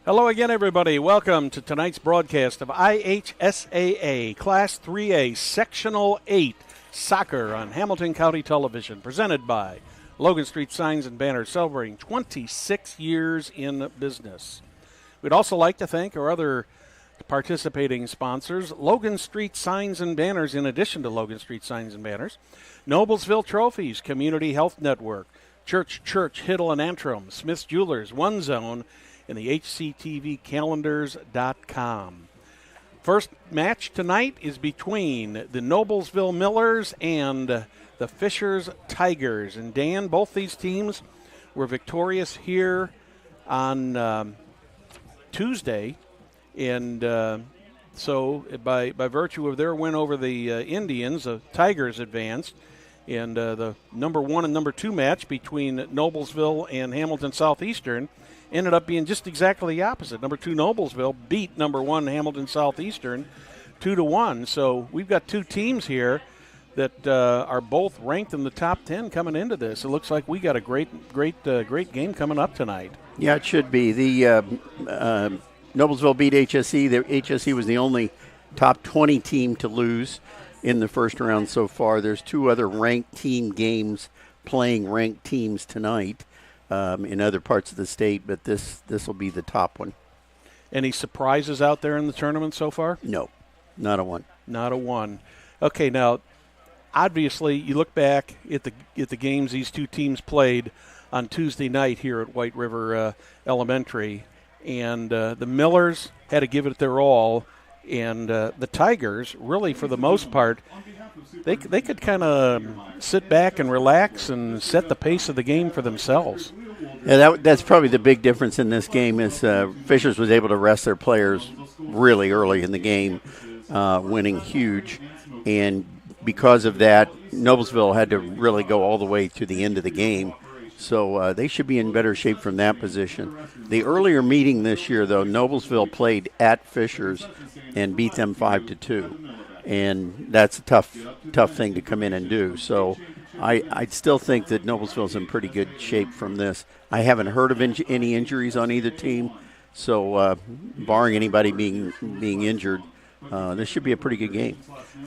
Hello again, everybody. Welcome to tonight's broadcast of IHSAA Class 3A Sectional 8 Soccer on Hamilton County Television, presented by Logan Street Signs and Banners, celebrating 26 years in business. We'd also like to thank our other participating sponsors, Logan Street Signs and Banners, in addition to Logan Street Signs and Banners, Noblesville Trophies, Community Health Network, Church, Hiddle and Antrim, Smith's Jewelers, One Zone, and the HCTV calendars.com. First match tonight is between the Noblesville Millers and the Fishers Tigers. And Dan, both these teams were victorious here on Tuesday. And so by virtue of their win over the Indians, the Tigers advanced. And the number 1 and number 2 match between Noblesville and Hamilton Southeastern ended up being just exactly the opposite. Number 2 Noblesville beat number 1 Hamilton Southeastern 2-1. So we've got two teams here that are both ranked in the top 10 coming into this. It looks like we got a great game coming up tonight. Yeah, it should be. The Noblesville beat HSE. The HSE was the only top 20 team to lose in the first round so far. There's two other ranked team games playing ranked teams tonight in other parts of the state, but this will be the top one. Any surprises out there in the tournament so far? No, not a one. Not a one. Okay, now, obviously, you look back at the games these two teams played on Tuesday night here at White River Elementary, and the Millers had to give it their all, and the Tigers, really, for the most part, they could kind of sit back and relax and set the pace of the game for themselves. Yeah, that's probably the big difference in this game is Fishers was able to rest their players really early in the game, winning huge. And because of that, Noblesville had to really go all the way to the end of the game. So they should be in better shape from that position. The earlier meeting this year, though, Noblesville played at Fishers and beat them 5-2. And that's a tough thing to come in and do. So I still think that Noblesville's in pretty good shape from this. I haven't heard of any injuries on either team. So barring anybody being injured, this should be a pretty good game.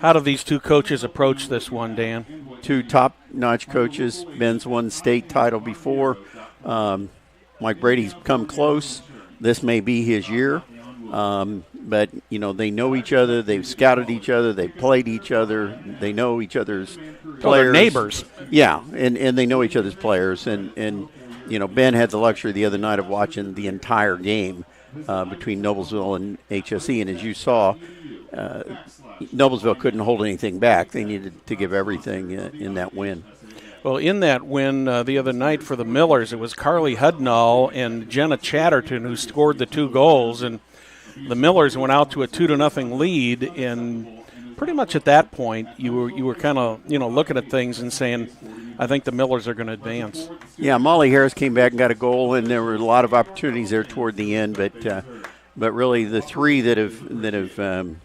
How do these two coaches approach this one, Dan? Two top-notch coaches. Ben's won state title before. Mike Brady's come close. This may be his year. But, you know, they know each other. They've scouted each other. They've played each other. They know each other's players. They're neighbors. Yeah, and they know each other's players. And, you know, Ben had the luxury the other night of watching the entire game between Noblesville and HSE. And as you saw, Noblesville couldn't hold anything back. They needed to give everything in that win. Well, in that win the other night for the Millers, it was Carly Hudnall and Jenna Chatterton who scored the 2 goals. And the Millers went out to a 2-0 lead, and pretty much at that point, you were kind of looking at things and saying, I think the Millers are going to advance. Yeah, Molly Harris came back and got a goal, and there were a lot of opportunities there toward the end. But really, the three that have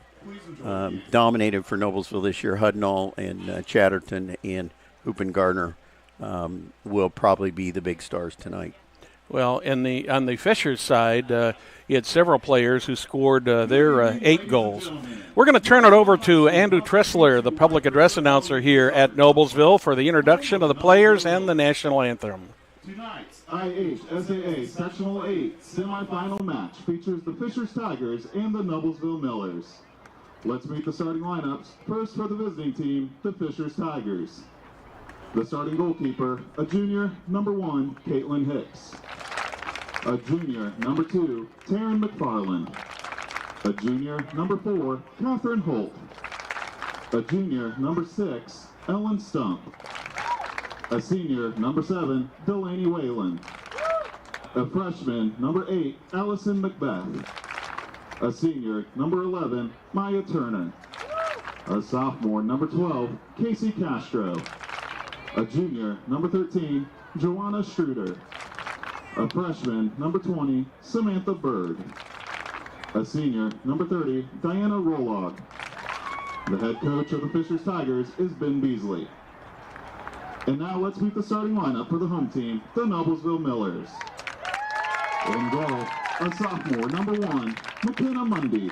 dominated for Noblesville this year, Hudnall and Chatterton and Hoop and Gardner, will probably be the big stars tonight. Well, on the Fishers side, you had several players who scored their 8 goals. We're going to turn it over to Andrew Tressler, the public address announcer here at Noblesville, for the introduction of the players and the national anthem. Tonight's IHSAA Sectional 8 semifinal match features the Fishers Tigers and the Noblesville Millers. Let's meet the starting lineups. First for the visiting team, the Fishers Tigers. The starting goalkeeper, a junior, number 1, Caitlin Hicks. A junior, number 2, Taryn McFarland. A junior, number 4, Catherine Holt. A junior, number 6, Ellen Stump. A senior, number 7, Delaney Whalen. A freshman, number 8, Allison Macbeth. A senior, number 11, Maya Turner. A sophomore, number 12, Casey Castro. A junior, number 13, Joanna Schroeder. A freshman, number 20, Samantha Bird. A senior, number 30, Diana Rolog. The head coach of the Fishers Tigers is Ben Beasley. And now let's meet the starting lineup for the home team, the Noblesville Millers. In goal, A sophomore, number 1, McKenna Mundy. A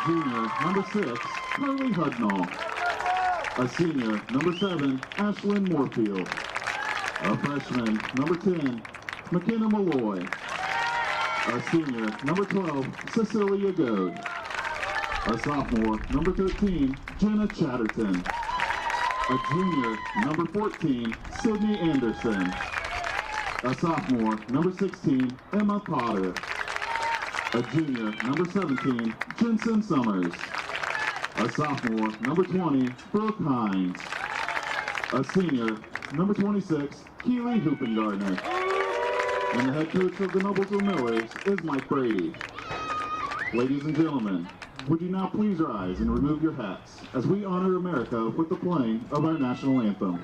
junior, number 6, Carly Hudnall. A senior, number 7, Ashlyn Moorfield. A freshman, number 10, McKenna Malloy. A senior, number 12, Cecilia Goad. A sophomore, number 13, Jenna Chatterton. A junior, number 14, Sydney Anderson. A sophomore, number 16, Emma Potter. A junior, number 17, Jensen Summers. A sophomore, number 20, Brooke Hines. A senior, number 26, Keely Hoopengardner. And the head coach of the Noblesville Millers is Mike Brady. Ladies and gentlemen, would you now please rise and remove your hats as we honor America with the playing of our national anthem.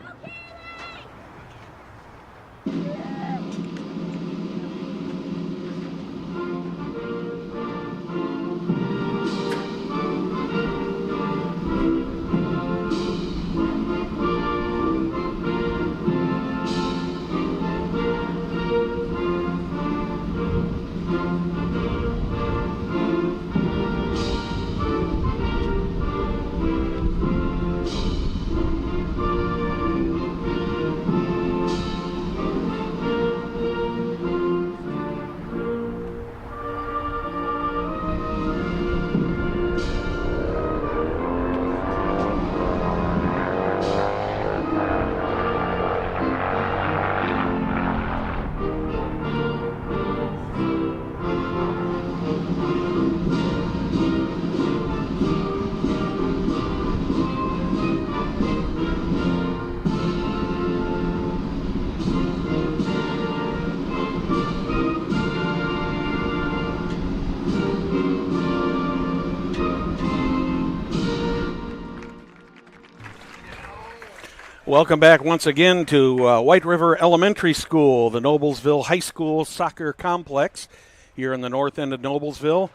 Welcome back once again to White River Elementary School, the Noblesville High School Soccer Complex here in the north end of Noblesville.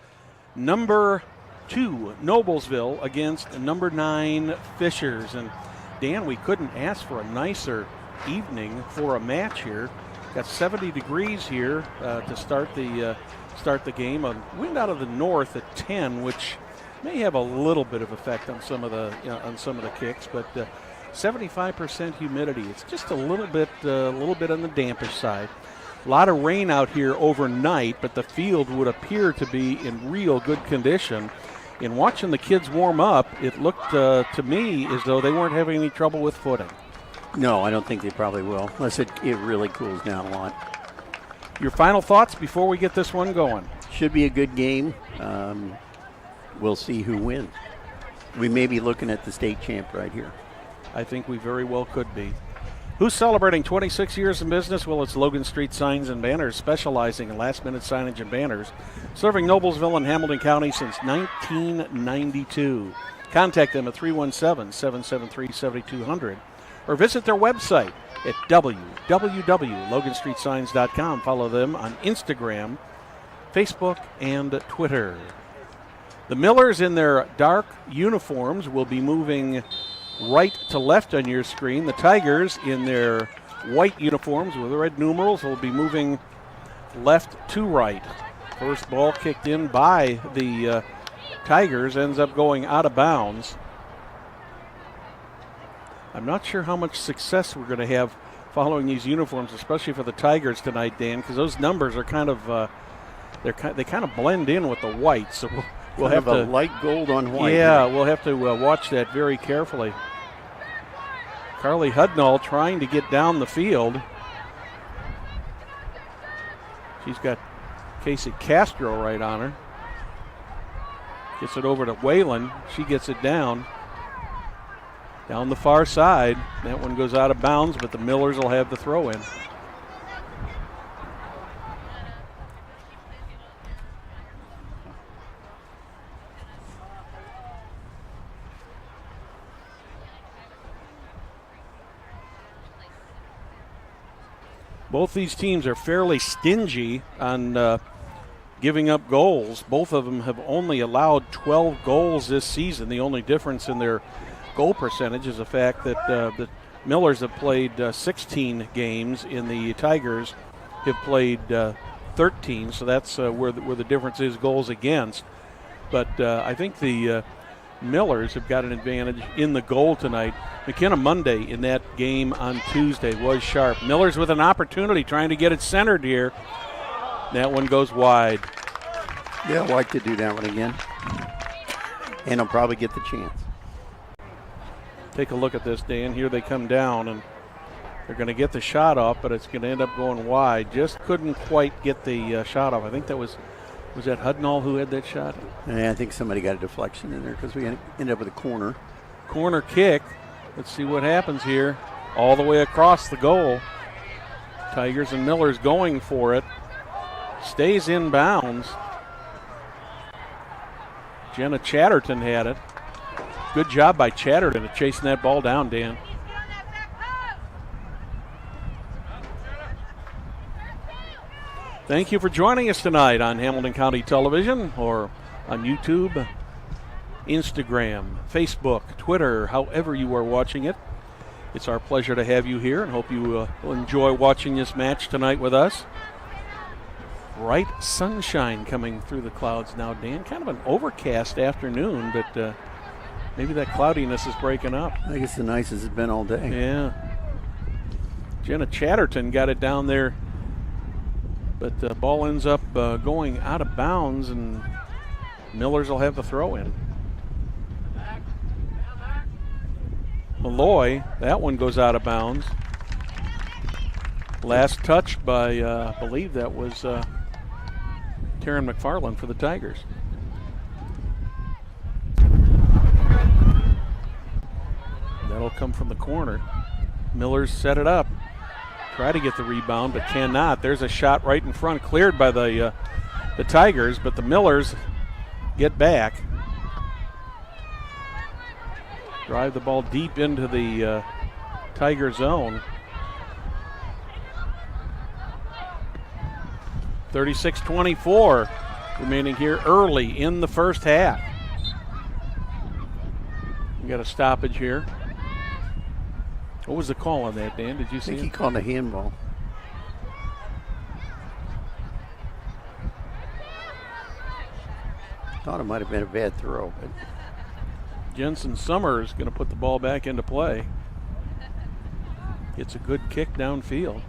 Number 2, Noblesville against number 9, Fishers. And Dan, we couldn't ask for a nicer evening for a match here. Got 70 degrees here to start the game. A wind out of the north at 10, which may have a little bit of effect on some of the kicks, but 75% humidity. It's just a little bit on the dampish side. A lot of rain out here overnight, but the field would appear to be in real good condition. In watching the kids warm up, it looked to me as though they weren't having any trouble with footing. No, I don't think they probably will, unless it really cools down a lot. Your final thoughts before we get this one going? Should be a good game. We'll see who wins. We may be looking at the state champ right here. I think we very well could be. Who's celebrating 26 years in business? Well, it's Logan Street Signs and Banners, specializing in last-minute signage and banners, serving Noblesville and Hamilton County since 1992. Contact them at 317-773-7200 or visit their website at www.loganstreetsigns.com. Follow them on Instagram, Facebook, and Twitter. The Millers in their dark uniforms will be moving right to left on your screen. The Tigers in their white uniforms with the red numerals will be moving left to right. First ball kicked in by the Tigers ends up going out of bounds. I'm not sure how much success we're going to have following these uniforms, especially for the Tigers tonight, Dan, because those numbers are kind of they kind of blend in with the white. So we'll have a light gold on white. Yeah, we'll have to watch that very carefully. Carly Hudnall trying to get down the field. She's got Casey Castro right on her. Gets it over to Whalen. She gets it down the far side. That one goes out of bounds, but the Millers will have the throw in. Both these teams are fairly stingy on giving up goals. Both of them have only allowed 12 goals this season. The only difference in their goal percentage is the fact that the Millers have played 16 games and the Tigers have played 13, so that's where the difference is goals against. But I think the Millers have got an advantage in the goal tonight. McKenna Monday in that game on Tuesday was sharp. Millers with an opportunity trying to get it centered here. That one goes wide. They'll like to do that one again. And they'll probably get the chance. Take a look at this, Dan. Here they come down, and they're going to get the shot off, but it's going to end up going wide. Just couldn't quite get the shot off. I think that was that Hudnall who had that shot? Yeah, I think somebody got a deflection in there because we ended up with a corner. Corner kick. Let's see what happens here. All the way across the goal. Tigers and Millers going for it. Stays in bounds. Jenna Chatterton had it. Good job by Chatterton at chasing that ball down, Dan. Thank you for joining us tonight on Hamilton County Television or on YouTube, Instagram, Facebook, Twitter, however you are watching it. It's our pleasure to have you here and hope you will enjoy watching this match tonight with us. Bright sunshine coming through the clouds now, Dan. Kind of an overcast afternoon, but maybe that cloudiness is breaking up. I think it's the nicest it's been all day. Yeah. Jenna Chatterton got it down there, but the ball ends up going out of bounds, and Millers will have the throw in. Malloy, that one goes out of bounds. Last touch by, I believe that was Taryn McFarland for the Tigers. That'll come from the corner. Millers set it up. Try to get the rebound, but cannot. There's a shot right in front, cleared by the Tigers, but the Millers get back. Drive the ball deep into the Tiger zone. 36-24 remaining here early in the first half. We got a stoppage here. What was the call on that, Dan? Did you see I think it? he called a handball. Thought it might have been a bad throw, but Jensen Summers going to put the ball back into play. It's a good kick downfield.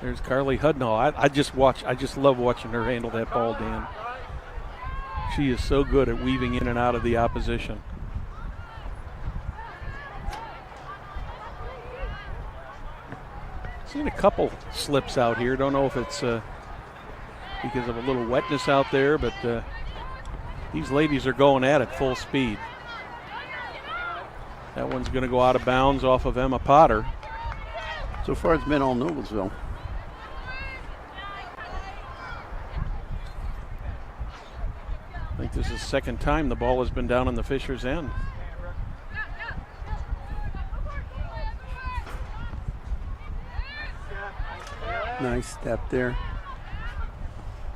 There's Carly Hudnall. I just love watching her handle that ball, Dan. She is so good at weaving in and out of the opposition. Seen a couple slips out here. Don't know if it's because of a little wetness out there, but these ladies are going at it full speed. That one's going to go out of bounds off of Emma Potter. so far it's been all Noblesville. I think this is the second time the ball has been down on the Fishers' end. Nice step there.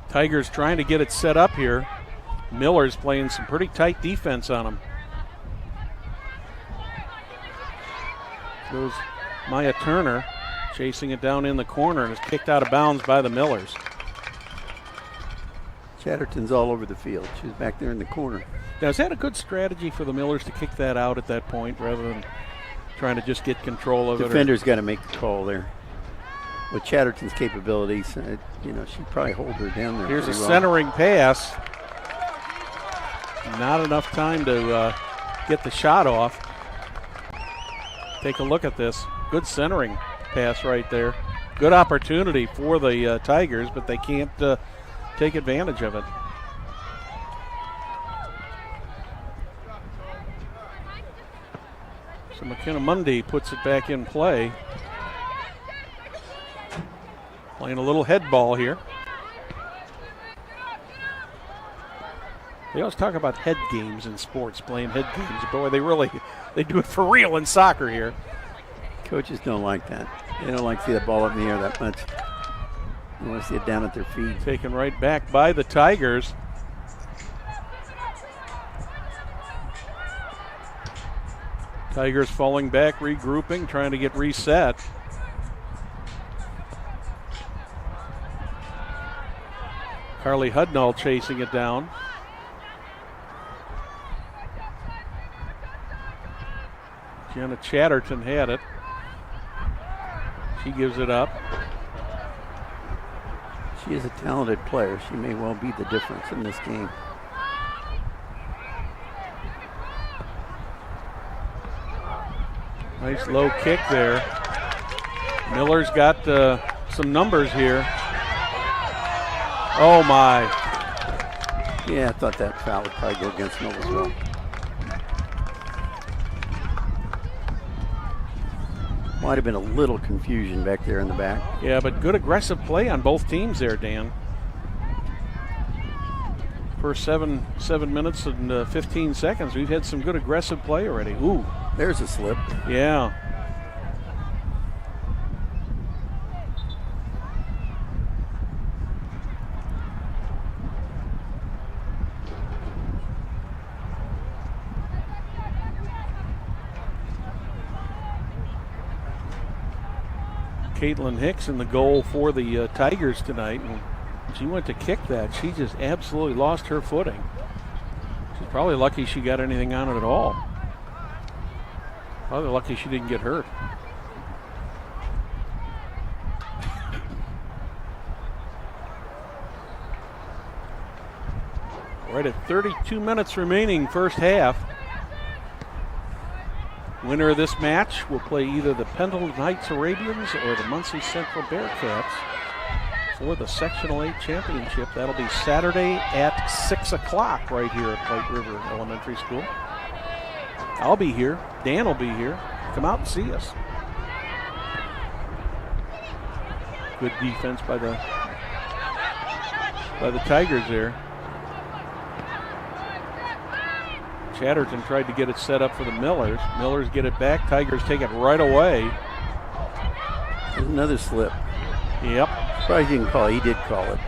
Tigers trying to get it set up here. Miller's playing some pretty tight defense on them. Goes Maya Turner chasing it down in the corner and is kicked out of bounds by the Millers. Chatterton's all over the field. She's back there in the corner. Now, is that a good strategy for the Millers to kick that out at that point rather than trying to just get control of it? Defender's got to make the call there. With Chatterton's capabilities, she'd probably hold her down there. Here's a well. centering pass. Not enough time to get the shot off. Take a look at this. Good centering pass right there. Good opportunity for the Tigers, but they can't take advantage of it. So McKenna Mundy puts it back in play. Playing a little head ball here. They always talk about head games in sports, playing head games. Boy, they do it for real in soccer here. Coaches don't like that. They don't like to see the ball up in the air that much. They want to see it down at their feet. Taken right back by the Tigers. Tigers falling back, regrouping, trying to get reset. Carly Hudnall chasing it down. Jenna Chatterton had it. She gives it up. She is a talented player. She may well be the difference in this game. Nice low kick there. Miller's got some numbers here. Oh my. Yeah, I thought that foul would probably go against Noblesville. Might have been a little confusion back there in the back. Yeah, but good aggressive play on both teams there, Dan. First seven minutes and 15 seconds, we've had some good aggressive play already. Ooh. There's a slip. Yeah. Caitlin Hicks in the goal for the Tigers tonight. And she went to kick that. She just absolutely lost her footing. She's probably lucky she got anything on it at all. Probably lucky she didn't get hurt. Right at 32 minutes remaining, first half. Winner of this match will play either the Pendleton Heights Arabians or the Muncie Central Bearcats for the Sectional 8 championship. That'll be Saturday at 6 o'clock right here at White River Elementary School. I'll be here. Dan will be here. Come out and see us. Good defense by the Tigers there. Chatterton tried to get it set up for the Millers. Millers get it back. Tigers take it right away. There's another slip. Yep. Surprised he didn't call it. He did call it.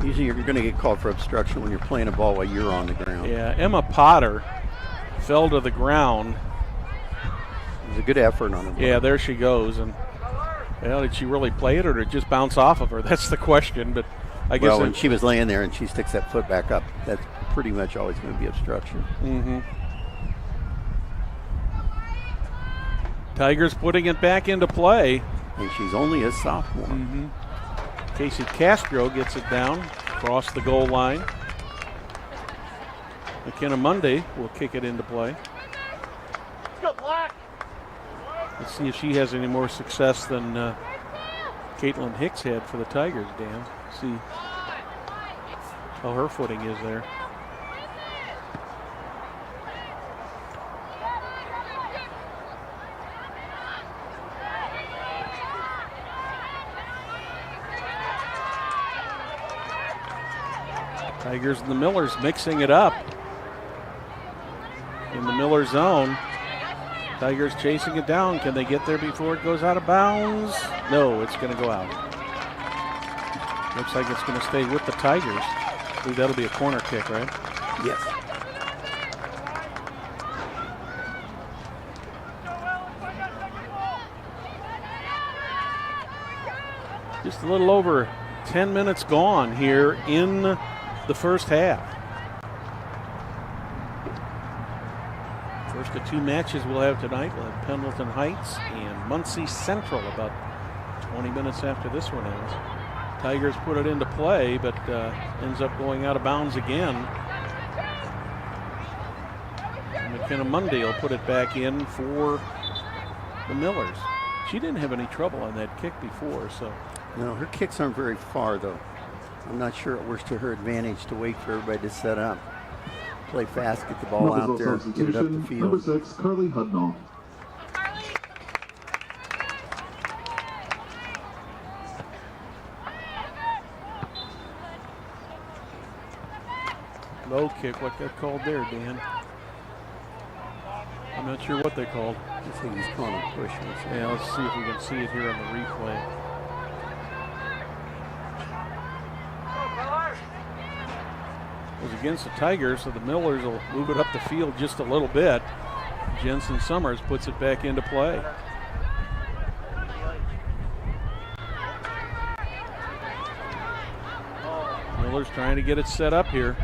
Usually you're going to get called for obstruction when you're playing a ball while you're on the ground. Yeah, Emma Potter fell to the ground. It was a good effort on him. Yeah, there she goes. And well, did she really play it or did it just bounce off of her? That's the question. But I guess when she was laying there and she sticks that foot back up, that's pretty much always going to be obstruction. Mm-hmm. Tigers putting it back into play. And she's only a sophomore. Mm-hmm. Casey Castro gets it down across the goal line. McKenna Monday will kick it into play. Let's see if she has any more success than Caitlin Hicks had for the Tigers, Dan. See how her footing is there. Tigers and the Millers mixing it up. In the Miller zone. Tigers chasing it down. Can they get there before it goes out of bounds? No, it's going to go out. Looks like it's going to stay with the Tigers. I believe that'll be a corner kick, right? Yes. Just a little over 10 minutes gone here in the first half. First of two matches we'll have tonight. We'll have Pendleton Heights and Muncie Central about 20 minutes after this one ends. Tigers put it into play, but ends up going out of bounds again. And McKenna Monday will put it back in for the Millers. She didn't have any trouble on that kick before, so. No, her kicks aren't very far, though. I'm not sure it works to her advantage to wait for everybody to set up. Play fast, get the ball out there, get it up the field. Number 6, Carly Hudnall. Low kick, what got called there, Dan? I'm not sure what they called. I think he's calling a push. Yeah, let's see if we can see it here on the replay. It was against the Tigers, so the Millers will move it up the field just a little bit. Jensen Summers puts it back into play. Miller's trying to get it set up here.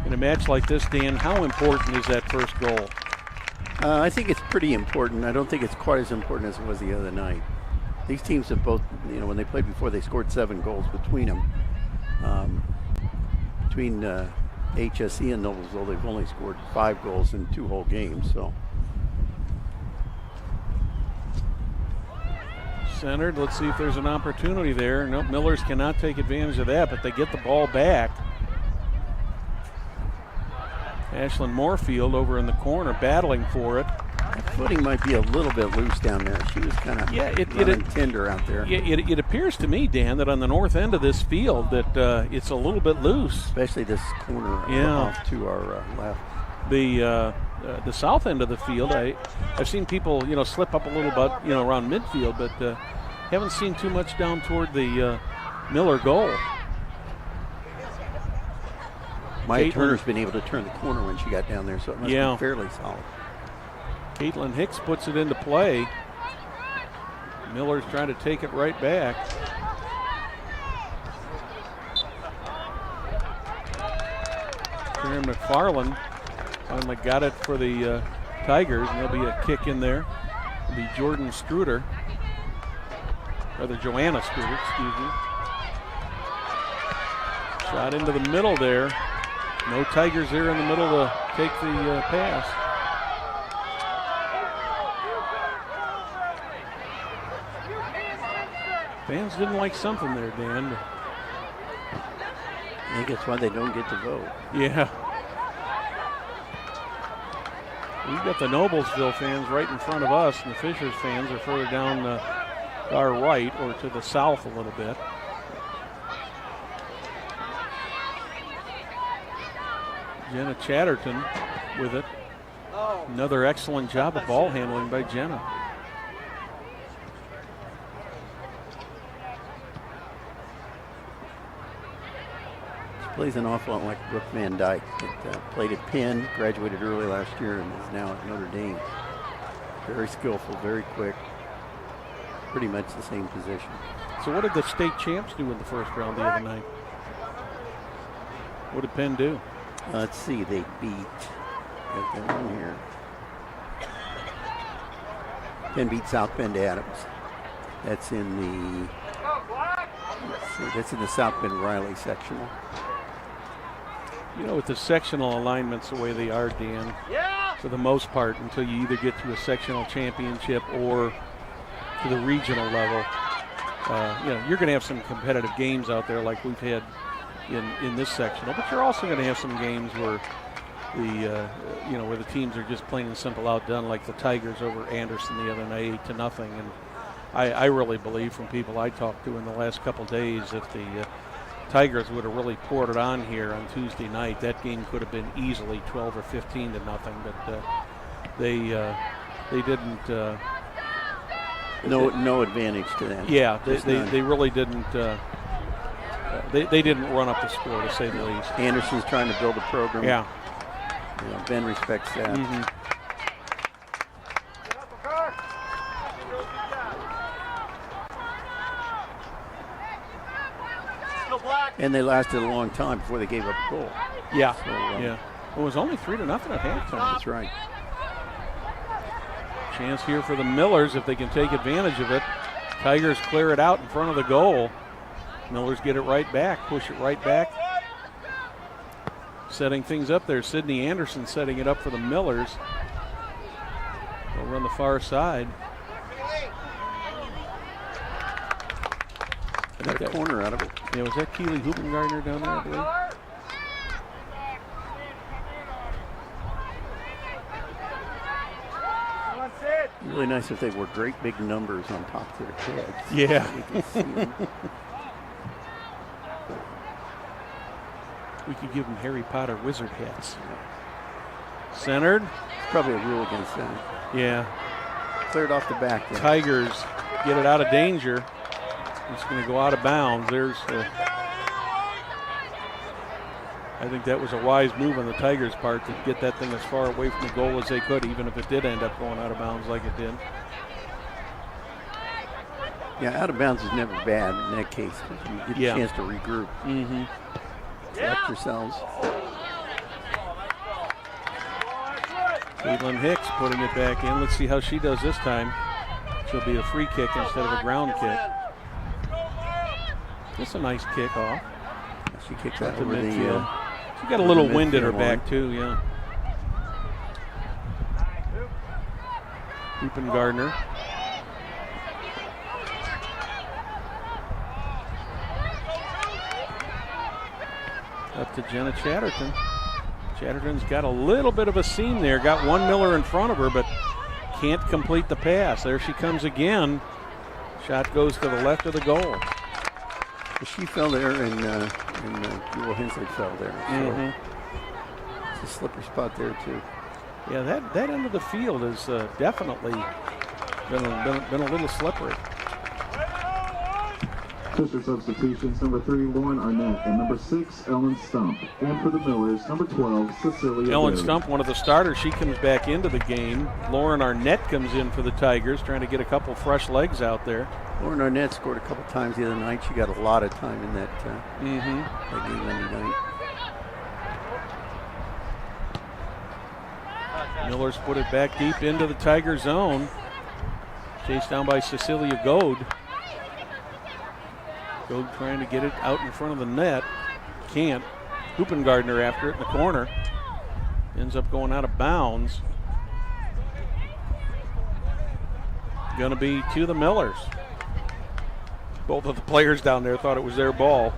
In a match like this, Dan, how important is that first goal? I think it's pretty important. I don't think it's quite as important as it was the other night. These teams have both, when they played before, they scored 7 goals between them. Between HSE and Noblesville, they've only scored 5 goals in 2 whole games. So centered. Let's see if there's an opportunity there. Nope, Millers cannot take advantage of that, but they get the ball back. Ashlyn Moorfield over in the corner battling for it. That footing might be a little bit loose down there. She was kind of tender out there. Yeah, it appears to me, Dan, that on the north end of this field that it's a little bit loose. Especially this corner off to our left. The south end of the field, I've seen people, slip up a little bit, around midfield, but haven't seen too much down toward the Miller goal. Maya Turner's been able to turn the corner when she got down there, so it must be fairly solid. Caitlin Hicks puts it into play. Miller's trying to take it right back. Karen McFarland finally got it for the Tigers, and there'll be a kick in there. It'll be Jordan Struder, rather Joanna Struder, excuse me. Shot into the middle there. No Tigers there in the middle to take the pass. Fans didn't like something there, Dan. I think that's why they don't get to vote. Yeah. We've got the Noblesville fans right in front of us, and the Fishers fans are further down our right or to the south a little bit. Jenna Chatterton with it. Another excellent job of ball handling by Jenna. She plays an awful lot like Brooke Van Dyke. That played at Penn, graduated early last year, and is now at Notre Dame. Very skillful, very quick. Pretty much the same position. So what did the state champs do in the first round the other night? What did Penn do? Let's see, they beat, got that one here. Penn beat South Bend Adams. That's in the, let's see, that's in the South Bend Riley sectional. With the sectional alignments the way they are, Dan, for the most part, until you either get to a sectional championship or to the regional level, you're going to have some competitive games out there like we've had in this sectional, but you're also going to have some games where where the teams are just plain and simple outdone, like the Tigers over Anderson the other night 8-0. And I really believe from people I talked to in the last couple days that the Tigers would have really poured it on here on Tuesday night. That game could have been easily 12 or 15-0, but they didn't. No advantage to that. Yeah, they really didn't. They didn't run up the score, to say the least. Anderson's trying to build a program. Yeah. Ben respects that. Mm-hmm. And they lasted a long time before they gave up a goal. Yeah. So, yeah. It was only 3-0 at halftime. That's right. Chance here for the Millers if they can take advantage of it. Tigers clear it out in front of the goal. Millers get it right back, push it right back. Setting things up there, Sydney Anderson setting it up for the Millers. They'll run the far side. Got a corner out of it. Yeah, was that Keely Hubengardner down there, I believe? Really nice if they wore great big numbers on top of their heads. Yeah. We could give them Harry Potter wizard hats. Centered. Probably a rule against that. Yeah. Cleared off the back there. Tigers get it out of danger. It's going to go out of bounds. I think that was a wise move on the Tigers' part to get that thing as far away from the goal as they could, even if it did end up going out of bounds like it did. Yeah, out of bounds is never bad in that case because you get a chance to regroup. Collect yourselves. Caitlin Hicks putting it back in. Let's see how she does this time. She'll be a free kick instead of a ground kick. That's a nice kick off. She kicked that to over midfield. She got a little wind in her back too, yeah. Gardner. Up to Jenna Chatterton. Chatterton's got a little bit of a seam there. Got one Miller in front of her, but can't complete the pass. There she comes again. Shot goes to the left of the goal. She fell there, and Jewel Hensley fell there. So it's a slippery spot there too. Yeah, that end of the field has definitely been a little slippery. Fisher substitutions, number 3, Lauren Arnett, and number 6, Ellen Stump. And for the Millers, number 12, Cecilia Ellen Berry. Stump, one of the starters, she comes back into the game. Lauren Arnett comes in for the Tigers, trying to get a couple fresh legs out there. Lauren Arnett scored a couple times the other night. She got a lot of time in that game any night. Miller's put it back deep into the Tiger zone. Chased down by Cecilia Goad. Goad trying to get it out in front of the net. Can't. Hoopengardner after it in the corner. Ends up going out of bounds. Going to be to the Millers. Both of the players down there thought it was their ball.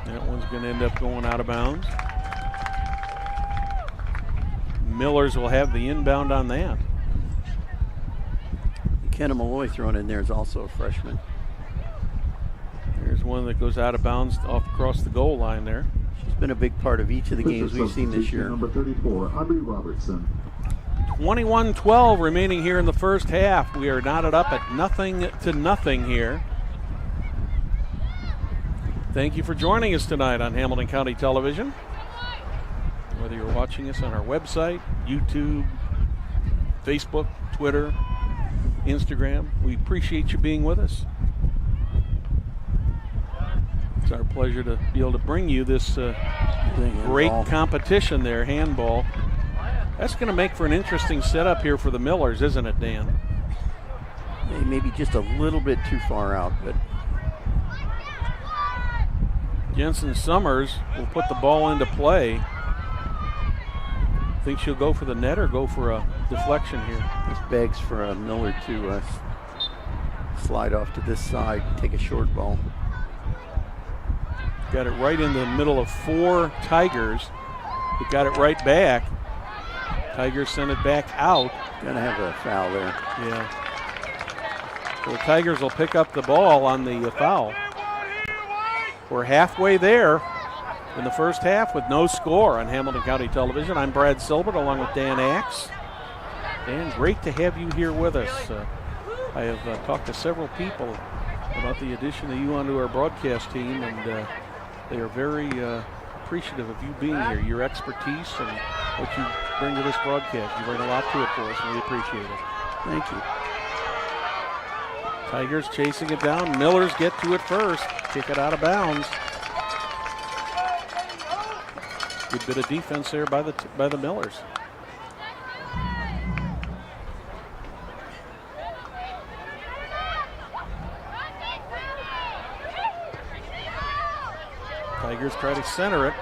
That one's going to end up going out of bounds. Millers will have the inbound on that. Kenna Malloy thrown in there is also a freshman. There's one that goes out of bounds off across the goal line there. She's been a big part of each of the games we've seen this year. Number 34, Audrey Robertson. 21-12 remaining here in the first half. We are knotted up at 0-0 here. Thank you for joining us tonight on Hamilton County Television. Whether you're watching us on our website, YouTube, Facebook, Twitter, Instagram, we appreciate you being with us. It's our pleasure to be able to bring you this great competition there, handball. That's going to make for an interesting setup here for the Millers, isn't it, Dan? Maybe just a little bit too far out, but Jensen Summers will put the ball into play. Think she'll go for the net or go for a deflection here? This begs for a Miller to slide off to this side, take a short ball. Got it right in the middle of 4 Tigers. It got it right back. Tigers sent it back out. Gonna have a foul there. Yeah. So the Tigers will pick up the ball on the foul. We're halfway there in the first half with no score on Hamilton County Television. I'm Brad Silbert along with Dan Axe. Dan, great to have you here with us. I have talked to several people about the addition of you onto our broadcast team, and they are very appreciative of you being here, your expertise and what you bring to this broadcast. You bring a lot to it for us, and we appreciate it. Thank you. Tigers chasing it down. Millers get to it first. Kick it out of bounds. Good bit of defense there by the Millers. Tigers try to center it.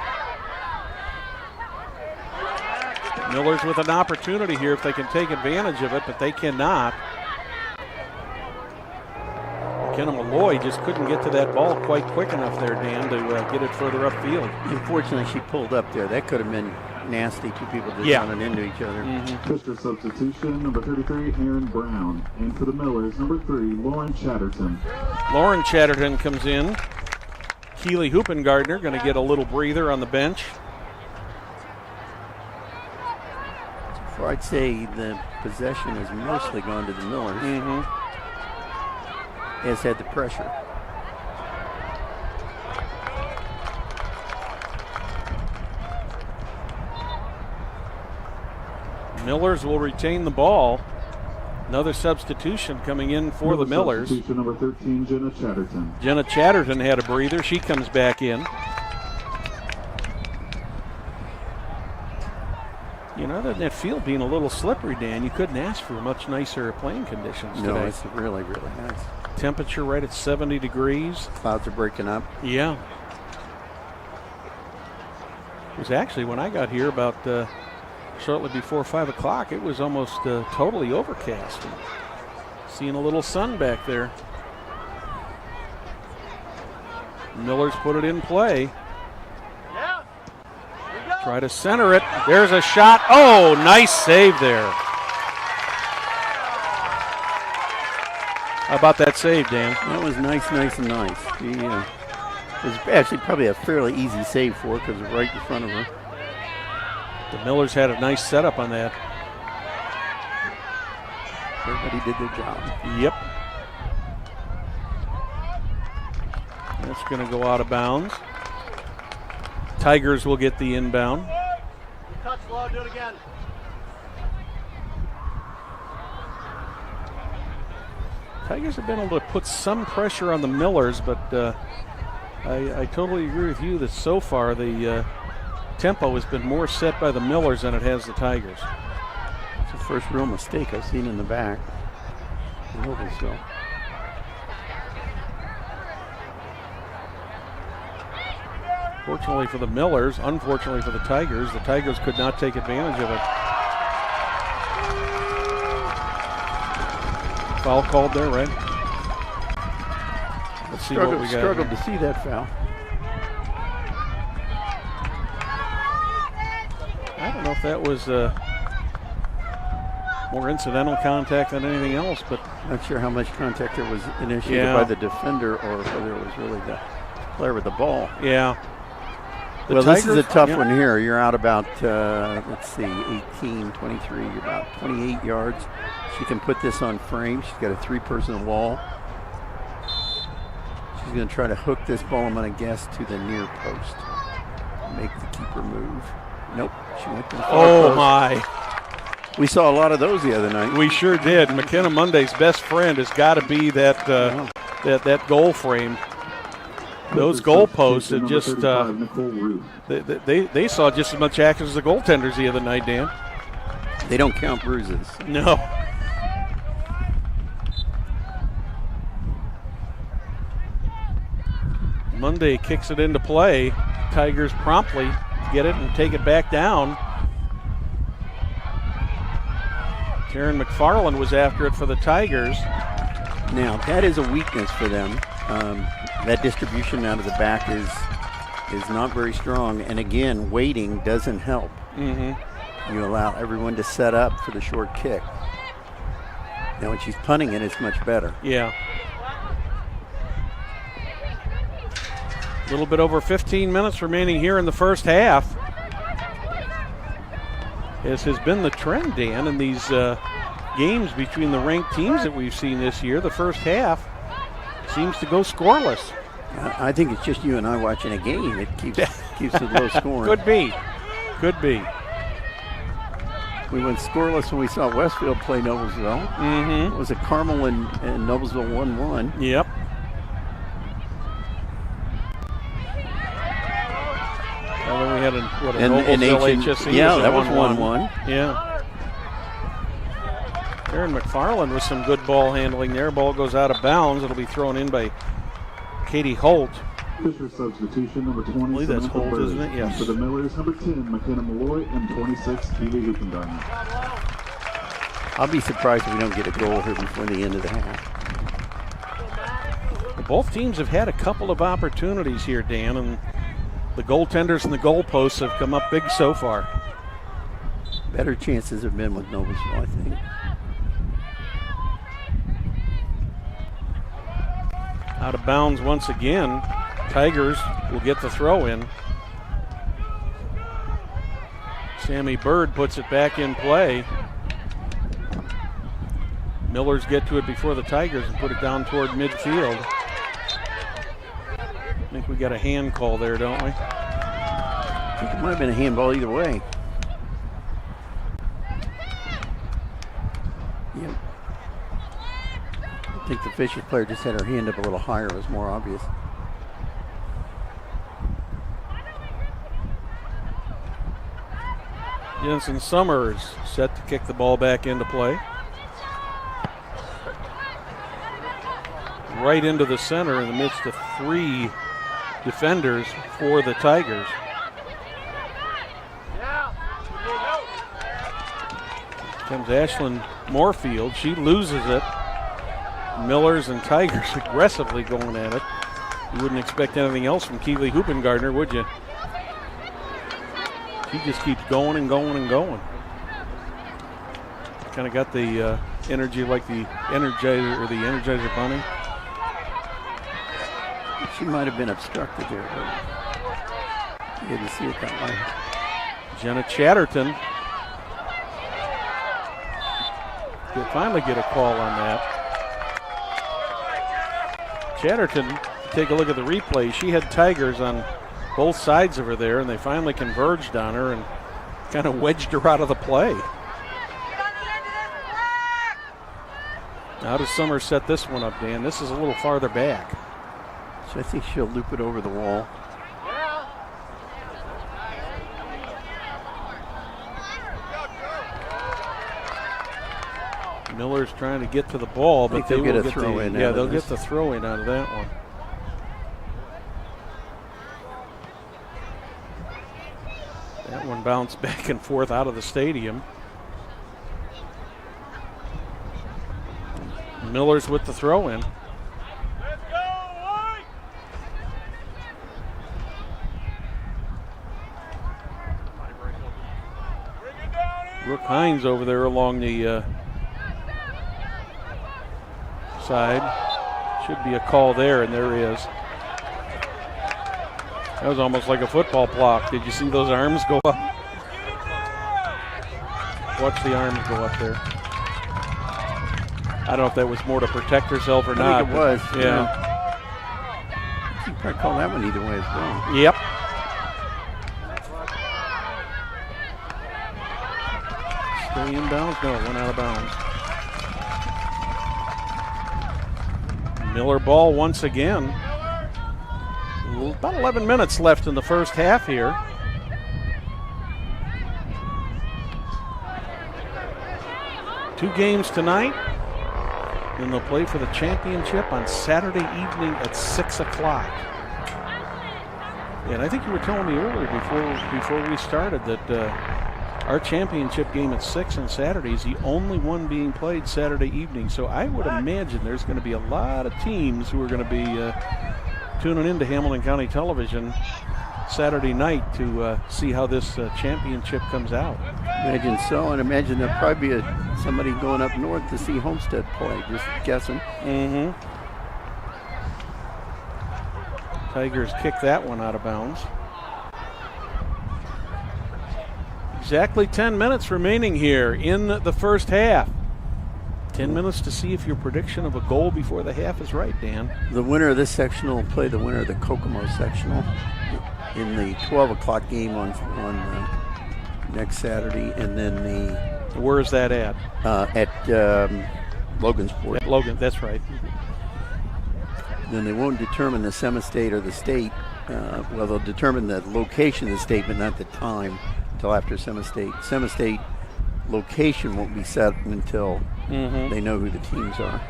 Millers with an opportunity here if they can take advantage of it, but they cannot. Kenna Malloy just couldn't get to that ball quite quick enough there, Dan, to get it further upfield. Unfortunately, she pulled up there. That could have been nasty. Two people just running into each other. Fisher substitution, number 33, Aaron Brown. And for the Millers, number 3, Lauren Chatterton. Lauren Chatterton comes in. Keely Hoopengardner going to get a little breather on the bench. far, I'd say the possession has mostly gone to the Millers. Has had the pressure. Millers will retain the ball. Another substitution coming in for the Millers. Substitution number 13, Jenna Chatterton. Jenna Chatterton had a breather. She comes back in. You know, that field being a little slippery, Dan, you couldn't ask for much nicer playing conditions today. No, it's really, really nice. Temperature right at 70 degrees. Clouds are breaking up. Yeah. It was actually, when I got here about shortly before 5 o'clock, it was almost totally overcast. Seeing a little sun back there. Millers put it in play. Try to center it. There's a shot. Oh, nice save there. How about that save, Dan? That was nice, nice, and nice. It was actually probably a fairly easy save for her because it was right in front of her. The Millers had a nice setup on that. Everybody did their job. Yep. That's going to go out of bounds. Tigers will get the inbound. Touch low, do it again. Tigers have been able to put some pressure on the Millers, but I totally agree with you that so far the tempo has been more set by the Millers than it has the Tigers. It's the first real mistake I've seen in the back. in Noblesville. Fortunately for the Millers, unfortunately for the Tigers could not take advantage of it. Foul called there, right? Let's see what we got. Struggled to see that foul. I don't know if that was more incidental contact than anything else, but Not sure how much contact there was initiated by the defender or whether it was really the player with the ball. yeah. The Well, Tigers, this is a tough one here. You're out about, let's see, 18, 23, you're about 28 yards. She can put this on frame. She's got a three-person wall. She's going to try to hook this ball, I'm going to guess, to the near post. Make the keeper move. Nope, she went to the far post. my. We saw a lot of those the other night. We sure did. McKenna Monday's best friend has got to be that that goal frame. Those goalposts are just they saw just as much action as the goaltenders the other night, Dan. They don't count bruises. No. Monday kicks it into play. Tigers promptly get it and take it back down. Karen McFarland was after it for the Tigers. Now, that is a weakness for them. That distribution out of the back is not very strong. And again, waiting doesn't help. Mm-hmm. You allow everyone to set up for the short kick. Now, when she's punting it, it's much better. Yeah. A little bit over 15 minutes remaining here in the first half. As has been the trend, Dan, in these games between the ranked teams that we've seen this year, the first half seems to go scoreless. I think it's just you and I watching a game. It keeps it low scoring. Could be. We went scoreless when we saw Westfield play Noblesville. Mm-hmm. It was a Carmel and Noblesville 1-1. Yep. And then we had a Noblesville HCTV. Yeah, that was 1-1. Yeah. Aaron McFarland with some good ball handling there. Ball goes out of bounds. It'll be thrown in by Katie Holt. Fisher substitution number 20. I believe that's Holt, isn't it? Yes. For the Millers, number 10, McKenna Malloy, and 26, Keely Hoopendarn. I'll be surprised if we don't get a goal here before the end of the half. Well, both teams have had a couple of opportunities here, Dan, and the goaltenders and the goalposts have come up big so far. Better chances have been with Noblesville, I think. Out of bounds once again. Tigers will get the throw in. Sammy Bird puts it back in play. Millers get to it before the Tigers and put it down toward midfield. I think we got a hand call there, don't we? I think it might have been a handball either way. Yep. I think the Fishers player just had her hand up a little higher. It was more obvious. Jensen Summers set to kick the ball back into play. Right into the center in the midst of 3 defenders for the Tigers. Comes Ashlyn Moorfield. She loses it. Millers and Tigers aggressively going at it. You wouldn't expect anything else from Keeley Hoopengardner, would you? She just keeps going and going and going. Kind of got the energy like the Energizer or the Energizer Bunny. She might have been obstructed there, but you didn't see it that way. Jenna Chatterton. You'll finally get a call on that. Chatterton, take a look at the replay. She had Tigers on both sides of her there, and they finally converged on her and kind of wedged her out of the play. How does Summers set this one up, Dan? This is a little farther back. So I think she'll loop it over the wall. Miller's trying to get to the ball, but they'll get a throw in. Yeah, they'll get the throw in out of that one. That one bounced back and forth out of the stadium. Miller's with the throw in. Brooke Hines over there along the side. Should be a call there, and there is. That was almost like a football block. Did you see those arms go up? Watch the arms go up there. I don't know if that was more to protect herself or not. I think it was. Yeah. You probably call that one either way as well. Yep. Stay in bounds? No, it went out of bounds. Miller ball once again. About 11 minutes left in the first half here. Two games tonight. Then they'll play for the championship on Saturday evening at 6 o'clock. And I think you were telling me earlier before we started that our championship game at 6 on Saturday is the only one being played Saturday evening. So I would imagine there's going to be a lot of teams who are going to be tuning into Hamilton County Television Saturday night to see how this championship comes out. Imagine so, and imagine there'll probably be somebody going up north to see Homestead play, just guessing. Mm-hmm. Tigers kick that one out of bounds. Exactly 10 minutes remaining here in the first half. 10 minutes to see if your prediction of a goal before the half is right, Dan. The winner of this sectional will play the winner of the Kokomo sectional in the 12 o'clock game on next Saturday, and then Where is that at? At Logansport. At Logan, that's right. Then they won't determine the semi-state or the state. Well, they'll determine the location of the state, but not the time until after semi-state. Semi-state location won't be set until they know who the teams are.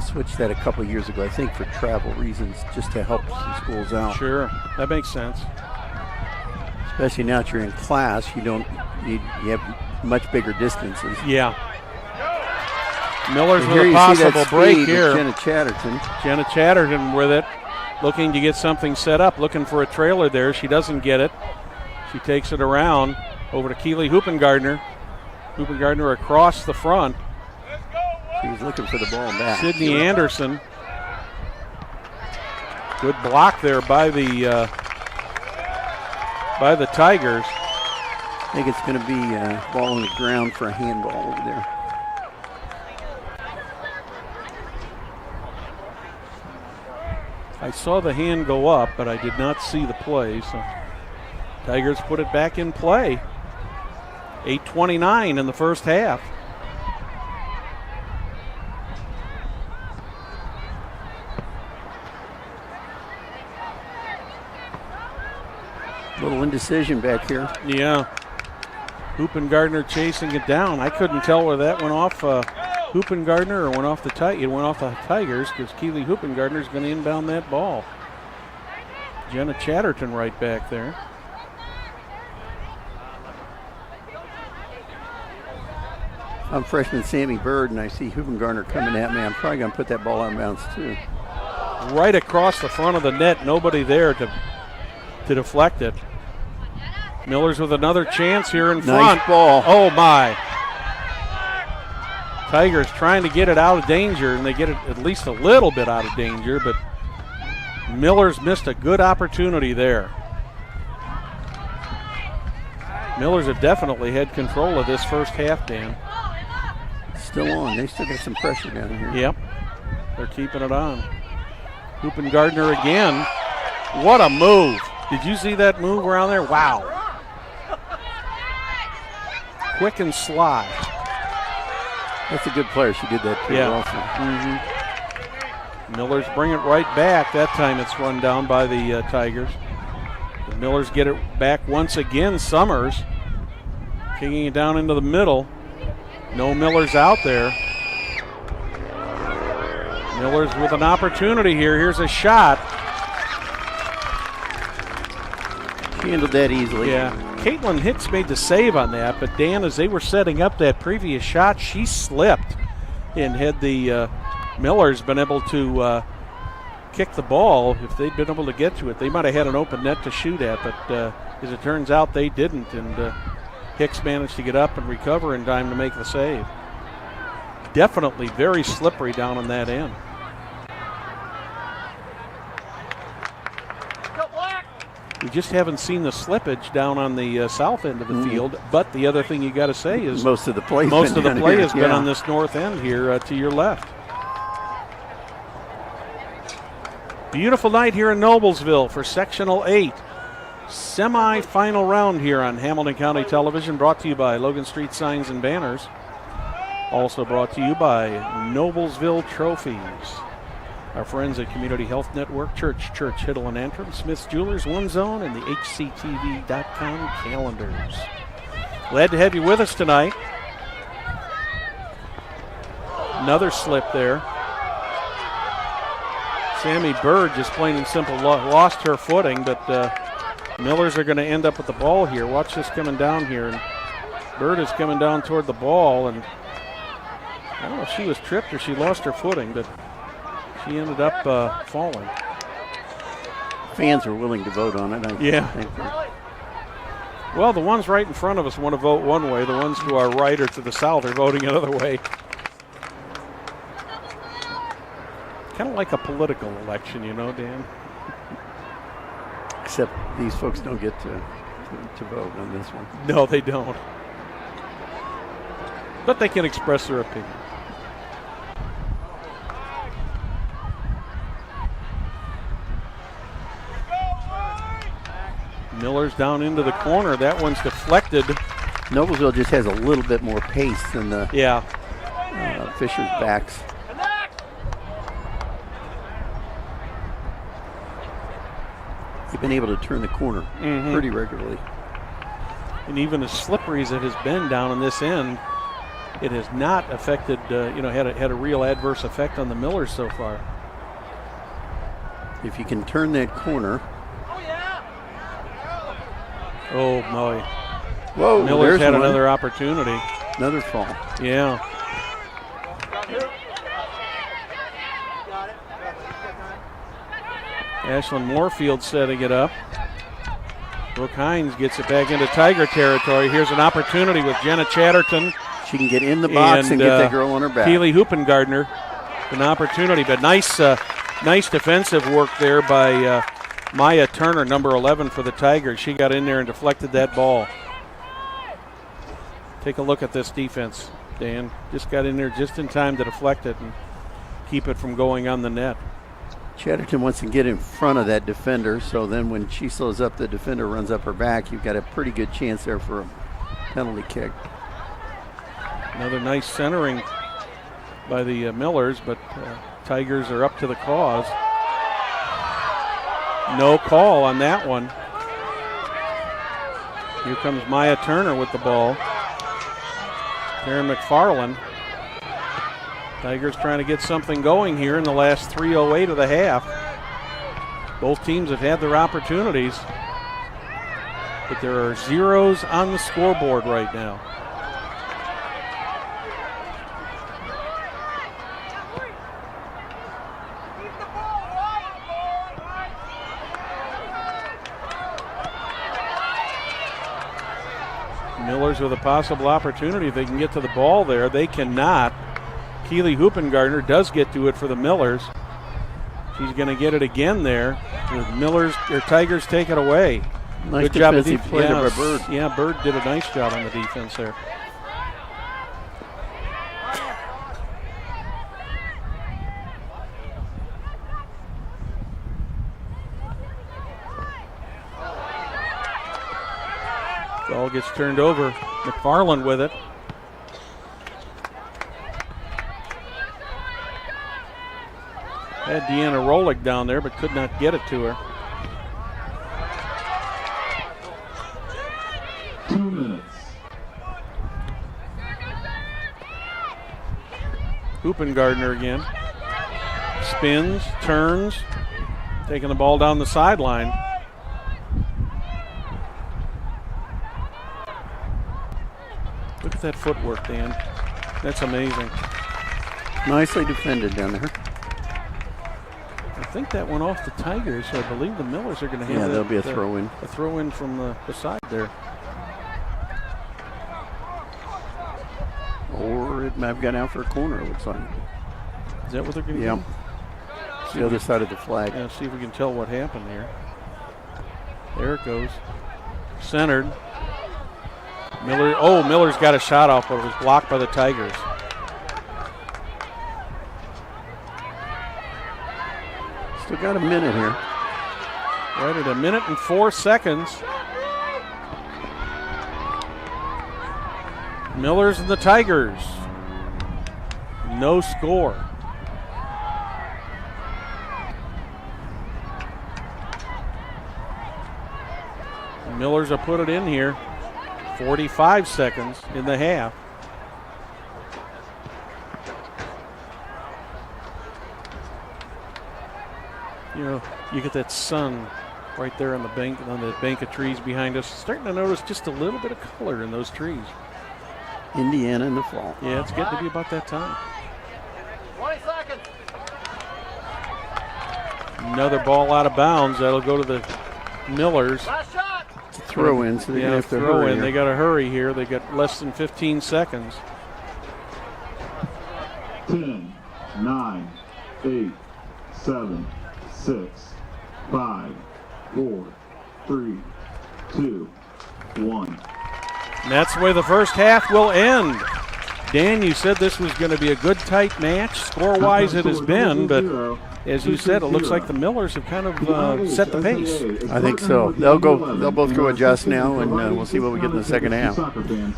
Switched that a couple years ago, I think, for travel reasons, just to help some schools out. Sure, that makes sense. Especially now that you're in class, you have much bigger distances. Yeah. Miller's with a possible break here. Jenna Chatterton. Jenna Chatterton with it, looking to get something set up, looking for a trailer there. She doesn't get it. She takes it around over to Keeley Hoopengardner. Hoopengardner across the front. She was looking for the ball back. Sydney Anderson. Good block there by the by the Tigers. I think it's going to be a ball on the ground for a handball over there. I saw the hand go up, but I did not see the play. So Tigers put it back in play. 8:29 in the first half. A little indecision back here. Yeah. Hoopengardner chasing it down. I couldn't tell whether that went off Hoopengardner or went off the It went off the Tigers because Keely Hoopengardner is going to inbound that ball. Jenna Chatterton right back there. I'm freshman Sammy Bird, and I see Hoopengardner coming at me. I'm probably going to put that ball out of bounds, too. Right across the front of the net. Nobody there to deflect it. Miller's with another chance here in front. Nice ball. Oh, my. Tigers trying to get it out of danger, and they get it at least a little bit out of danger, but Miller's missed a good opportunity there. Millers have definitely had control of this first half, Dan. Still on. They still got some pressure down here. Yep. They're keeping it on. Hoopengardner again. What a move. Did you see that move around there? Wow. Quick and sly. That's a good player. She did that too. Yeah. Also. Mm-hmm. Millers bring it right back. That time it's run down by the Tigers. The Millers get it back once again. Summers kicking it down into the middle. No Millers out there. Millers with an opportunity here. Here's a shot. She handled that easily. Yeah. Caitlin Hicks made the save on that, but Dan, as they were setting up that previous shot, she slipped. And had the Millers been able to kick the ball, if they'd been able to get to it, they might have had an open net to shoot at, but as it turns out, they didn't. And Hicks managed to get up and recover in time to make the save. Definitely very slippery down on that end. We just haven't seen the slippage down on the south end of the field. But the other thing you got to say is most of the play has been on this north end here to your left. Beautiful night here in Noblesville for Sectional 8. Semi-final round here on Hamilton County Television, brought to you by Logan Street Signs and Banners. Also brought to you by Noblesville Trophies. Our friends at Community Health Network, Church, Hiddle and Antrim, Smith's Jewelers, One Zone, and the HCTV.com calendars. Glad to have you with us tonight. Another slip there. Sammy Bird, just plain and simple, lost her footing, but Millers are going to end up with the ball here. Watch this coming down here. And Bird is coming down toward the ball, and I don't know if she was tripped or she lost her footing, but she ended up falling. Fans are willing to vote on it. I think. Well, the ones right in front of us want to vote one way. The ones to our right or to the south are voting another way. Kind of like a political election, you know, Dan? Except these folks don't get to vote on this one. No, they don't. But they can express their opinion. Miller's down into the corner. That one's deflected. Noblesville just has a little bit more pace than the Fisher's backs. They've been able to turn the corner pretty regularly. And even as slippery as it has been down on this end, it has not affected, had a real adverse effect on the Millers so far. If you can turn that corner. Oh, boy. Whoa, Miller's had another opportunity. Another fall. Yeah. Ashlyn Moorfield setting it up. Brooke Hines gets it back into Tiger territory. Here's an opportunity with Jenna Chatterton. She can get in the box and get that girl on her back. Keely Hoopengardner, an opportunity, but nice defensive work there by Maya Turner, number 11 for the Tigers. She got in there and deflected that ball. Take a look at this defense, Dan. Just got in there just in time to deflect it and keep it from going on the net. Chatterton wants to get in front of that defender, so then when she slows up, the defender runs up her back. You've got a pretty good chance there for a penalty kick. Another nice centering by the Millers, but Tigers are up to the cause. No call on that one. Here comes Maya Turner with the ball. Karen McFarland. Tigers trying to get something going here in the last 3:08 of the half. Both teams have had their opportunities, but there are zeros on the scoreboard right now. Millers with a possible opportunity if they can get to the ball there. They cannot. Keely Hoopengardner does get to it for the Millers. She's going to get it again there. The Tigers take it away. Nice good job of play by Bird. Yeah, Bird did a nice job on the defense there. Ball gets turned over. McFarland with it. Had Deanna Rolick down there, but could not get it to her. 2 minutes. Hoopengardner again. Spins, turns, taking the ball down the sideline. Look at that footwork, Dan. That's amazing. Nicely defended down there. I think that went off the Tigers, so I believe the Millers are going to have there'll be a throw-in. A throw-in from the side there. Or it might have gone out for a corner, it looks like. Is that what they're going to do? Yeah. It's the other side of the flag. Yeah, see if we can tell what happened here. There it goes. Centered. Miller's got a shot off, but it was blocked by the Tigers. Still got a minute here. Right at 1 minute and 4 seconds. Millers and the Tigers. No score. Millers have put it in here. 45 seconds in the half. You know, you get that sun right there on the bank of trees behind us. Starting to notice just a little bit of color in those trees. Indiana in the fall. Yeah, it's getting to be about that time. 20 seconds. Another ball out of bounds. That'll go to the Millers. Last shot. It's a throw in, so they're going to have to throw hurry in. here. They got to hurry here. They got less than 15 seconds. 10, 9, 8, 7, 6, 5, 4, 3, 2, 1. And that's the way the first half will end. Dan, you said this was going to be a good, tight match. Score-wise, it has been, but as you said, it looks like the Millers have kind of set the pace. I think so. They'll both go adjust now, and we'll see what we get in the second half.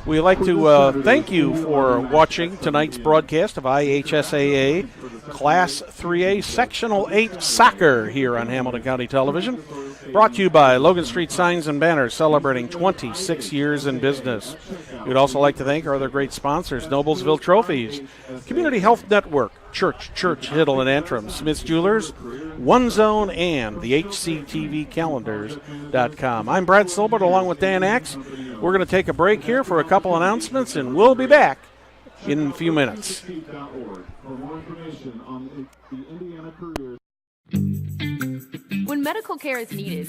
We'd like to thank you for watching tonight's broadcast of IHSAA Class 3A Sectional 8 Soccer here on Hamilton County Television. Brought to you by Logan Street Signs and Banners, celebrating 26 years in business. We'd also like to thank our other great sponsors, Noblesville Trophies, Community Health Network, Church, Hiddle and Antrim, Smith's Jewelers, One Zone, and the HCTV Calendars.com. I'm Brad Silbert along with Dan Axe. We're going to take a break here for a couple announcements, and we'll be back in a few minutes. For more information on the Indiana careers. When medical care is needed,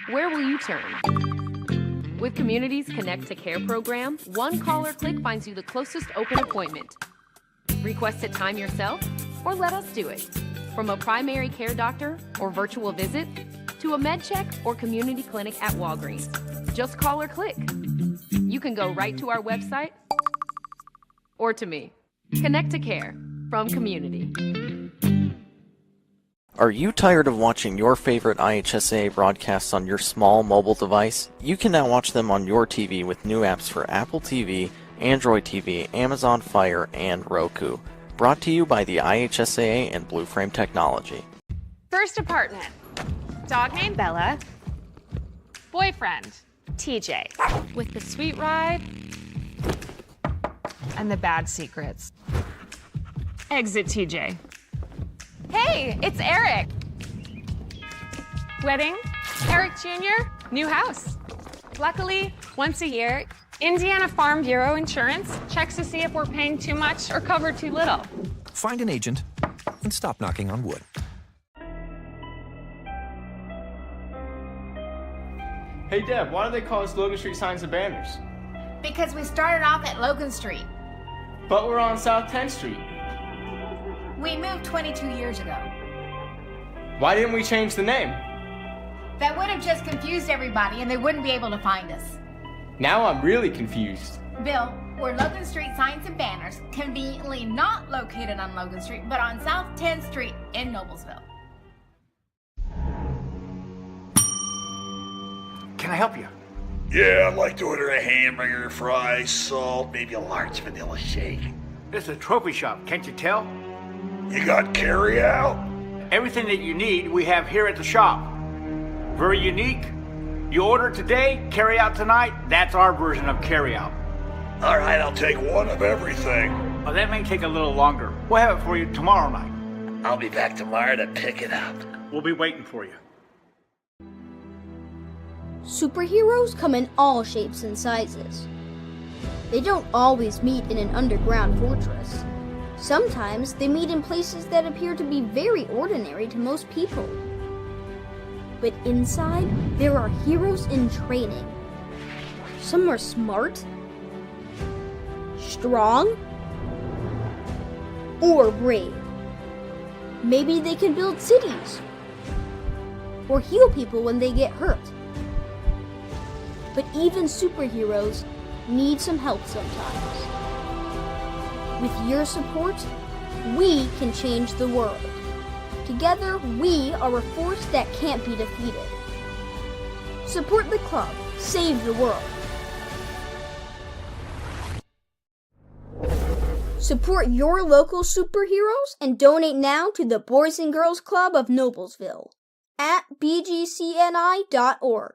where will you turn? With Community's Connect to Care program, one call or click finds you the closest open appointment. Request a time yourself, or let us do it. From a primary care doctor or virtual visit, to a med check or community clinic at Walgreens. Just call or click. You can go right to our website or to me. Connect to Care from Community. Are you tired of watching your favorite IHSA broadcasts on your small mobile device? You can now watch them on your TV with new apps for Apple TV, Android TV, Amazon Fire, and Roku. Brought to you by the IHSAA and Blue Frame Technology. First apartment. Dog named Bella. Boyfriend, TJ. With the sweet ride and the bad secrets. Exit TJ. Hey, it's Eric. Wedding, Eric Jr., new house. Luckily, once a year, Indiana Farm Bureau Insurance checks to see if we're paying too much or cover too little. Find an agent and stop knocking on wood. Hey Deb, why do they call us Logan Street Signs and Banners? Because we started off at Logan Street. But we're on South 10th Street. We moved 22 years ago. Why didn't we change the name? That would have just confused everybody and they wouldn't be able to find us. Now I'm really confused. Bill, we're Logan Street Signs and Banners, conveniently not located on Logan Street, but on South 10th Street in Noblesville. Can I help you? Yeah, I'd like to order a hamburger, fries, salt, maybe a large vanilla shake. This is a trophy shop, can't you tell? You got carry out? Everything that you need, we have here at the shop. Very unique. You order today, carry out tonight. That's our version of carry out. All right, I'll take one of everything. Oh, that may take a little longer. We'll have it for you tomorrow night. I'll be back tomorrow to pick it up. We'll be waiting for you. Superheroes come in all shapes and sizes. They don't always meet in an underground fortress. Sometimes they meet in places that appear to be very ordinary to most people. But inside, there are heroes in training. Some are smart, strong, or brave. Maybe they can build cities, or heal people when they get hurt. But even superheroes need some help sometimes. With your support, we can change the world. Together, we are a force that can't be defeated. Support the club. Save the world. Support your local superheroes and donate now to the Boys and Girls Club of Noblesville at bgcni.org.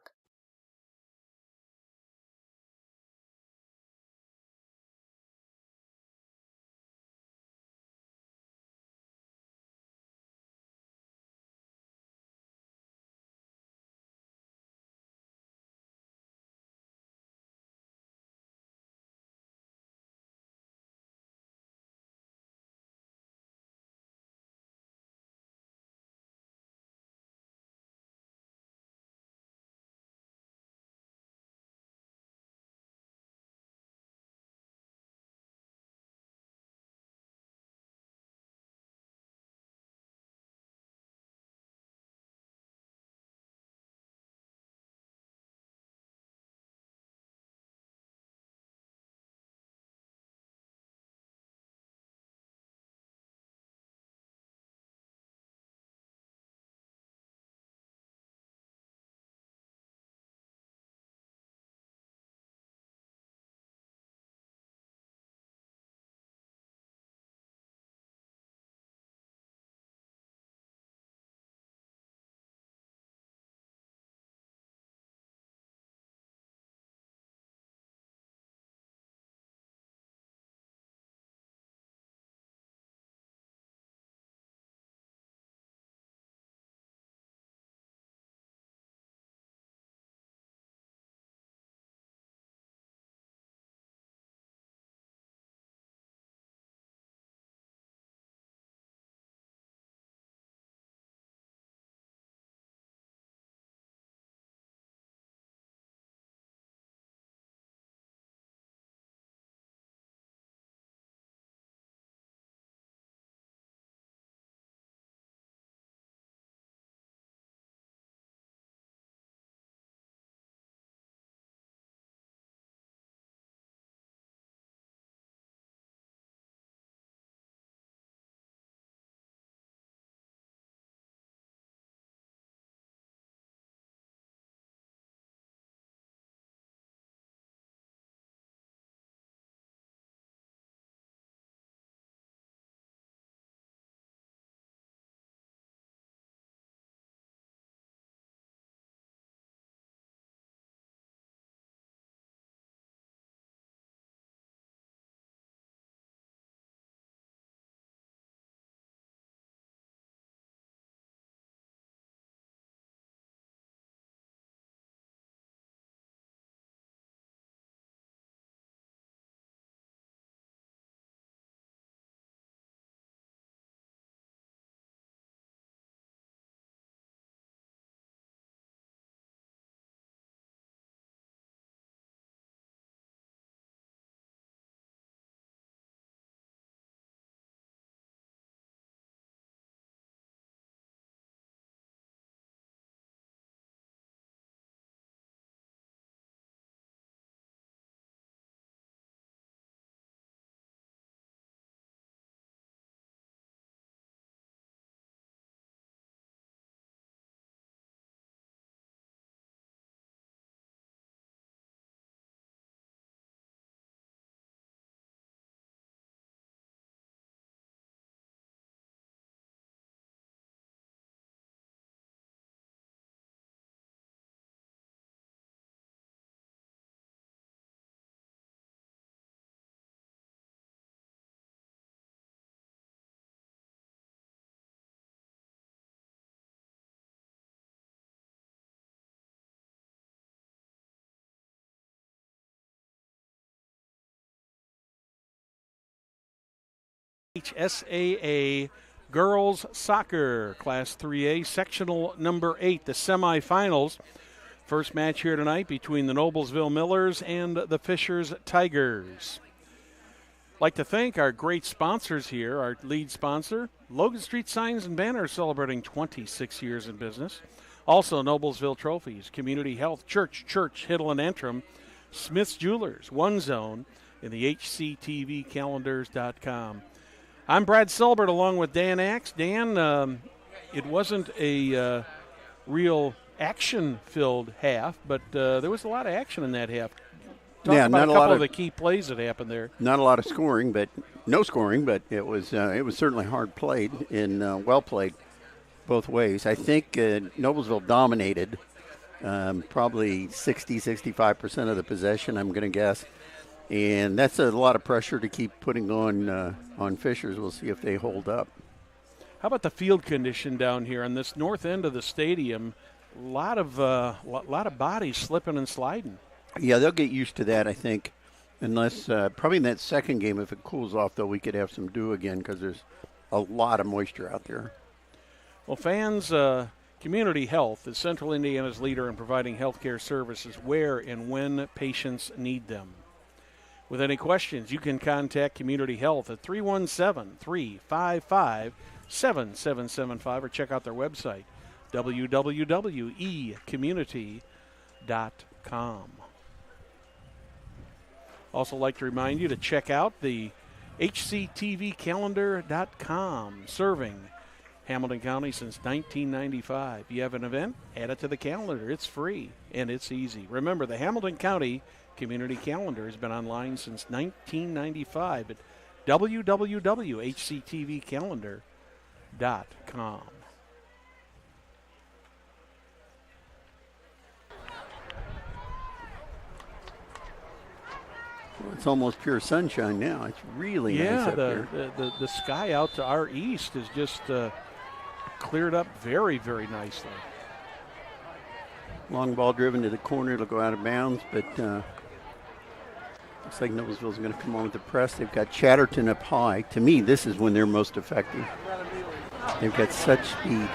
IHSAA Girls Soccer, Class 3A, Sectional number 8, the semifinals. First match here tonight between the Noblesville Millers and the Fishers Tigers. I'd like to thank our great sponsors here. Our lead sponsor, Logan Street Signs and Banners, celebrating 26 years in business. Also, Noblesville Trophies, Community Health, Church, Hiddle and Antrim, Smith's Jewelers, One Zone, and the HCTVcalendars.com. I'm Brad Silbert along with Dan Axe. Dan, it wasn't a real action-filled half, but there was a lot of action in that half. Talk about not a couple of the key plays that happened there. Not a lot of scoring, but no scoring, but it was certainly hard played and well played both ways. I think Noblesville dominated probably 60-65% of the possession, I'm going to guess. And that's a lot of pressure to keep putting on Fishers. We'll see if they hold up. How about the field condition down here on this north end of the stadium? A lot of bodies slipping and sliding. Yeah, they'll get used to that, I think, unless probably in that second game, if it cools off, though, we could have some dew again because there's a lot of moisture out there. Well, fans, Community Health is Central Indiana's leader in providing health care services where and when patients need them. With any questions, you can contact Community Health at 317-355-7775 or check out their website, www.ecommunity.com. Also like to remind you to check out the HCTVcalendar.com, serving Hamilton County since 1995. You have an event, add it to the calendar. It's free and it's easy. Remember, the Hamilton County Community Calendar has been online since 1995 at www.hctvcalendar.com. Well, it's almost pure sunshine now. It's really nice up here. The sky out to our east is just cleared up very, very nicely. Long ball driven to the corner. It'll go out of bounds, but looks like Noblesville's going to come on with the press. They've got Chatterton up high. To me, this is when they're most effective. They've got such speed.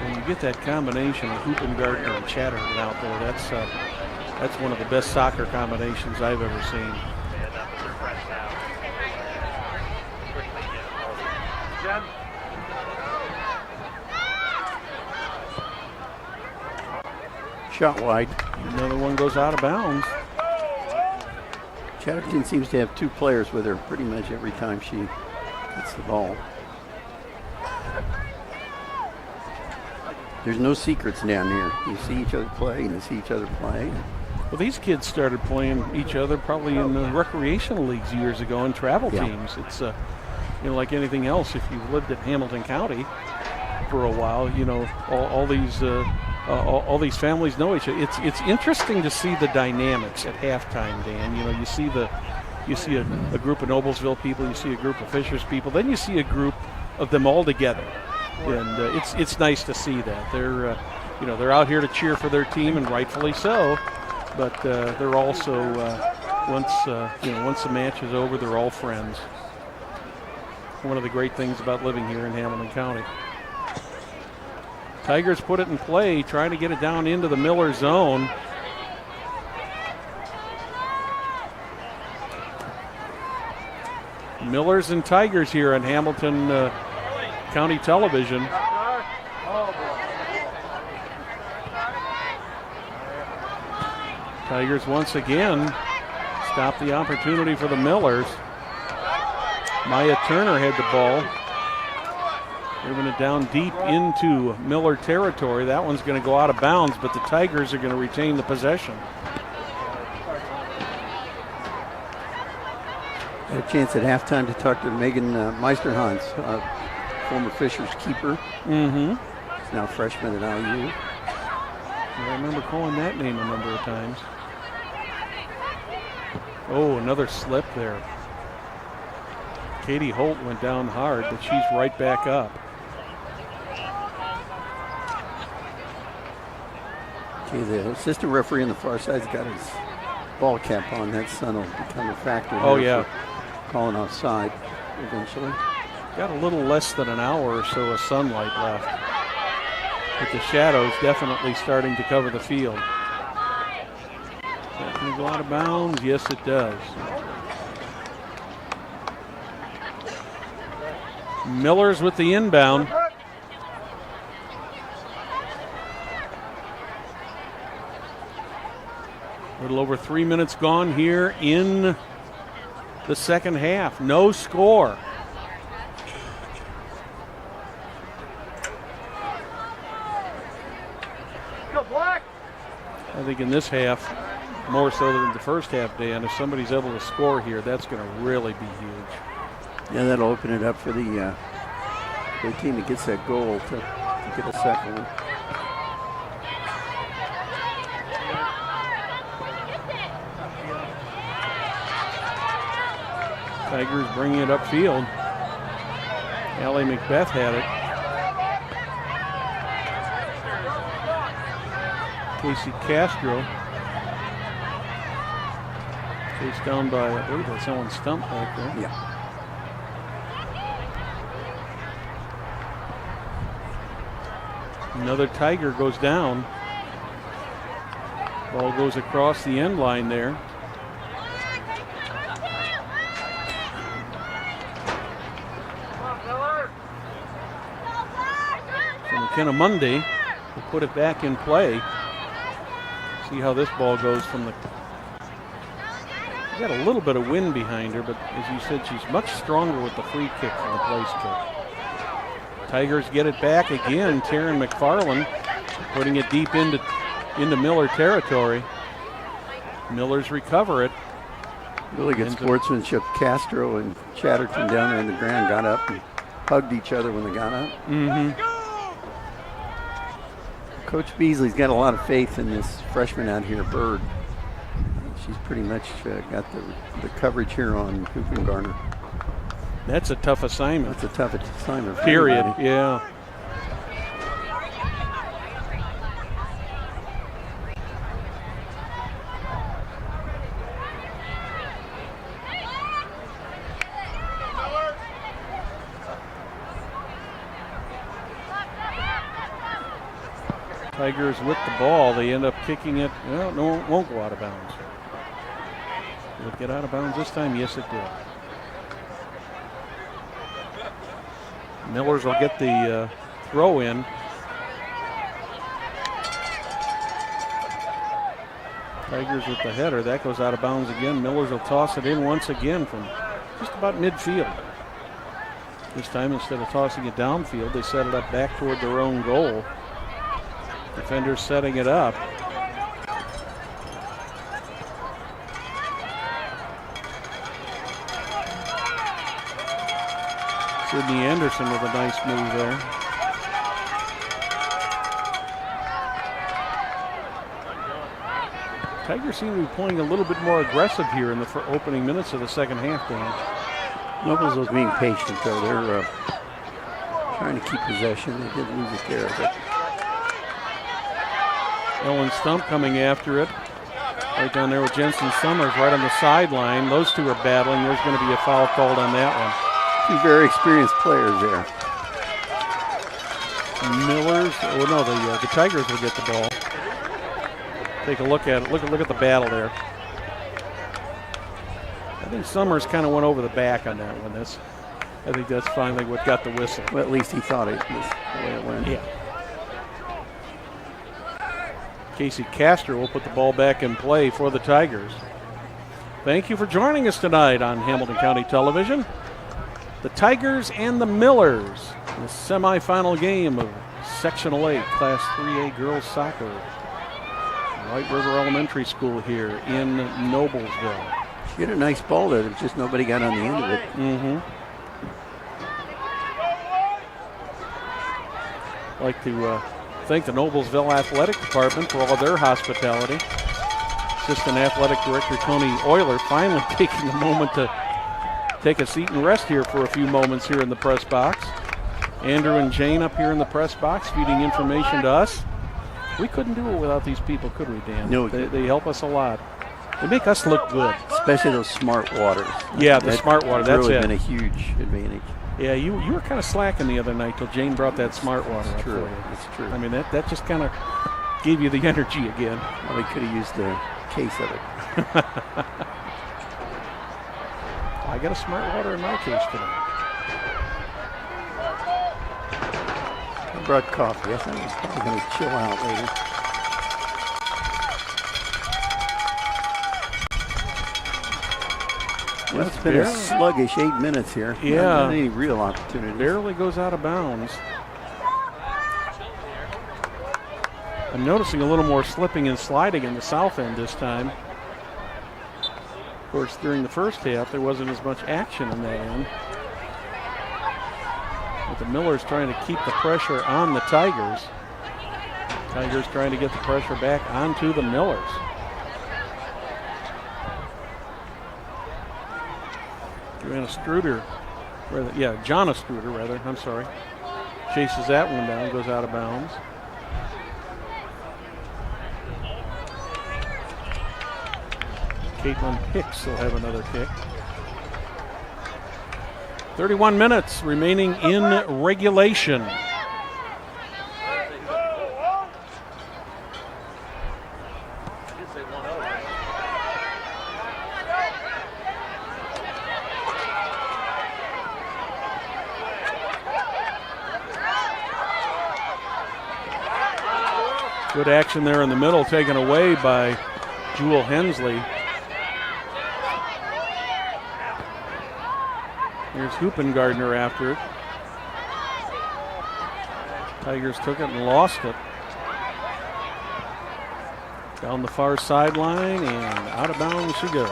When you get that combination of Hoopengartner and Chatterton out there, that's one of the best soccer combinations I've ever seen. Shot wide. Another one goes out of bounds. Chatterton seems to have two players with her pretty much every time she gets the ball. There's no secrets down here. You see each other play and you see each other play. Well, these kids started playing each other probably in the recreational leagues years ago in travel teams. It's like anything else. If you've lived in Hamilton County for a while, all these families know each other. It's interesting to see the dynamics at halftime, Dan. You see a group of Noblesville people, you see a group of Fishers people, then you see a group of them all together, and it's nice to see that they're out here to cheer for their team, and rightfully so. But they're also once the match is over, they're all friends. One of the great things about living here in Hamilton County. Tigers put it in play, trying to get it down into the Miller zone. Millers and Tigers here on Hamilton County Television. Tigers once again stop the opportunity for the Millers. Maya Turner had the ball. Moving it down deep into Miller territory. That one's going to go out of bounds, but the Tigers are going to retain the possession. Had a chance at halftime to talk to Megan Meisterhans, former Fishers keeper. Mm-hmm. She's now a freshman at IU. I remember calling that name a number of times. Oh, another slip there. Katie Holt went down hard, but she's right back up. Okay, the assistant referee on the far side's got his ball cap on. That sun will become a factor. Oh, yeah. Calling offside. eventually. Got a little less than an hour or so of sunlight left. But the shadows definitely starting to cover the field. That can go out of bounds? Yes, it does. Miller's with the inbound. A little over 3 minutes gone here in the second half. No score. I think in this half, more so than the first half, Dan, if somebody's able to score here, that's going to really be huge. Yeah, that'll open it up for the team that gets that goal to get a second one. Tigers bringing it upfield. Allie Macbeth had it. Casey Castro. Chased down by, I believe that's Ellen Stump back there. Yeah. Another Tiger goes down. Ball goes across the end line there. So McKenna Mundy will put it back in play. See how this ball goes from the... She's got a little bit of wind behind her, but as you said, she's much stronger with the free kick than the place kick. Tigers get it back again. Taryn McFarland putting it deep into Miller territory. Millers recover it. Really good sportsmanship. Castro and Chatterton down there in the ground got up and hugged each other when they got up. Mm-hmm. Coach Beasley's got a lot of faith in this freshman out here, Bird. She's pretty much got the coverage here on Hoopengarner. That's a tough assignment. That's a tough assignment. Period. Everybody. Yeah. Tigers with the ball. They end up kicking it. Well, no, it won't go out of bounds. Will it get out of bounds this time? Yes, it did. Millers will get the throw in. Tigers with the header. That goes out of bounds again. Millers will toss it in once again from just about midfield. This time, instead of tossing it downfield, they set it up back toward their own goal. Defenders setting it up. Sydney Anderson with a nice move there. Tigers seem to be playing a little bit more aggressive here in the opening minutes of the second half, Dan. Noblesville's being patient, though. They're trying to keep possession. They did lose it there. But Ellen Stump coming after it. Right down there with Jensen Summers right on the sideline. Those two are battling. There's going to be a foul called on that one. Two very experienced players there. Millers, oh no, the Tigers will get the ball. Take a look at it. Look at the battle there. I think Summers kind of went over the back on that one. I think that's finally what got the whistle. Well, at least he thought it was the way it went. Yeah. Casey Castro will put the ball back in play for the Tigers. Thank you for joining us tonight on Hamilton County Television. The Tigers and the Millers, the semifinal game of Sectional 8, Class 3A Girls Soccer. White River Elementary School here in Noblesville. She hit a nice ball there. There's just nobody got on the end of it. Mm-hmm. I'd like to thank the Noblesville Athletic Department for all their hospitality. Assistant Athletic Director Tony Euler finally taking a moment to take a seat and rest here for a few moments here in the press box. Andrew and Jane up here in the press box feeding information to us. We couldn't do it without these people, could we, Dan? No. They help us a lot. They make us look good. Especially those smart waters. Yeah, the smart water. That's really it. Been a huge advantage. Yeah, you were kind of slacking the other night till Jane brought that smart water. That's up true. for you. That's true. I mean, that just kind of gave you the energy again. Well, we could have used the case of it. I got a smart water in my case today. I brought coffee. I thought I was probably going to chill out later. Well, it's been a sluggish 8 minutes here. Yeah. Not any real opportunity. Barely goes out of bounds. I'm noticing a little more slipping and sliding in the south end this time. Of course, during the first half, there wasn't as much action in that end. But the Millers trying to keep the pressure on the Tigers. Tigers trying to get the pressure back onto the Millers. Jonna Struder, rather. I'm sorry. Chases that one down, goes out of bounds. Caitlin Hicks will have another kick. 31 minutes remaining in regulation. Good action there in the middle, taken away by Jewel Hensley. Here's Hoopengardner after it. Tigers took it and lost it. Down the far sideline and out of bounds she goes.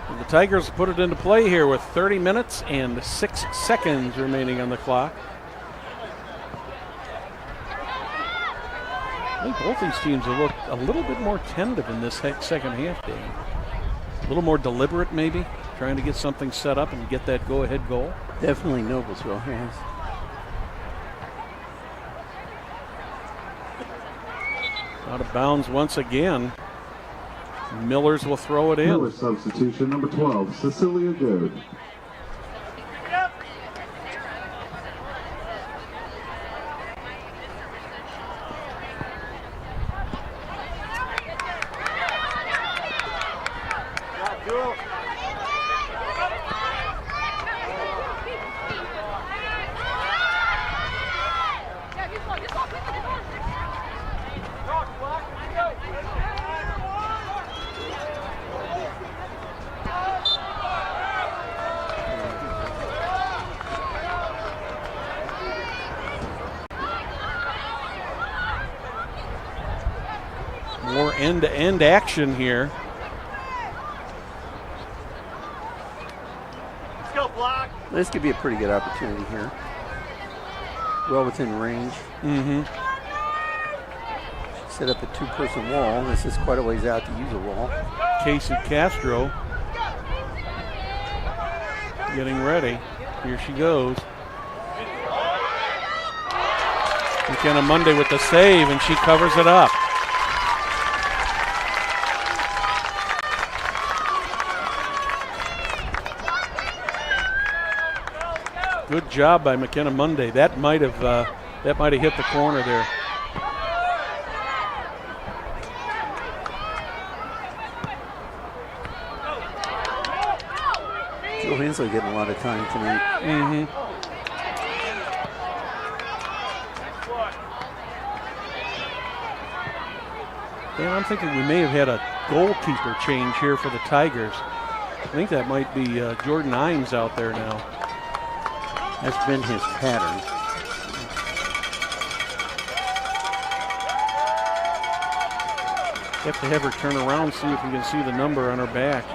And the Tigers put it into play here with 30 minutes and 6 seconds remaining on the clock. I think both these teams have looked a little bit more tentative in this second half, Dan. A little more deliberate, maybe, trying to get something set up and get that go-ahead goal. Definitely Noblesville has. Out of bounds once again. Millers will throw it in. Miller substitution, number 12, Cecilia Good. More end-to-end action here. Let's go, block. This could be a pretty good opportunity here. Well within range. Mm-hmm. Set up a two-person wall. This is quite a ways out to use a wall. Casey Castro getting ready. Here she goes. McKenna Monday with the save, and she covers it up. Good job by McKenna Monday. That might have hit the corner there. Joe Hensley getting a lot of time tonight. Mm-hmm. And I'm thinking we may have had a goalkeeper change here for the Tigers. I think that might be Jordan Imes out there now. That's been his pattern. You have to have her turn around, see if we can see the number on her back.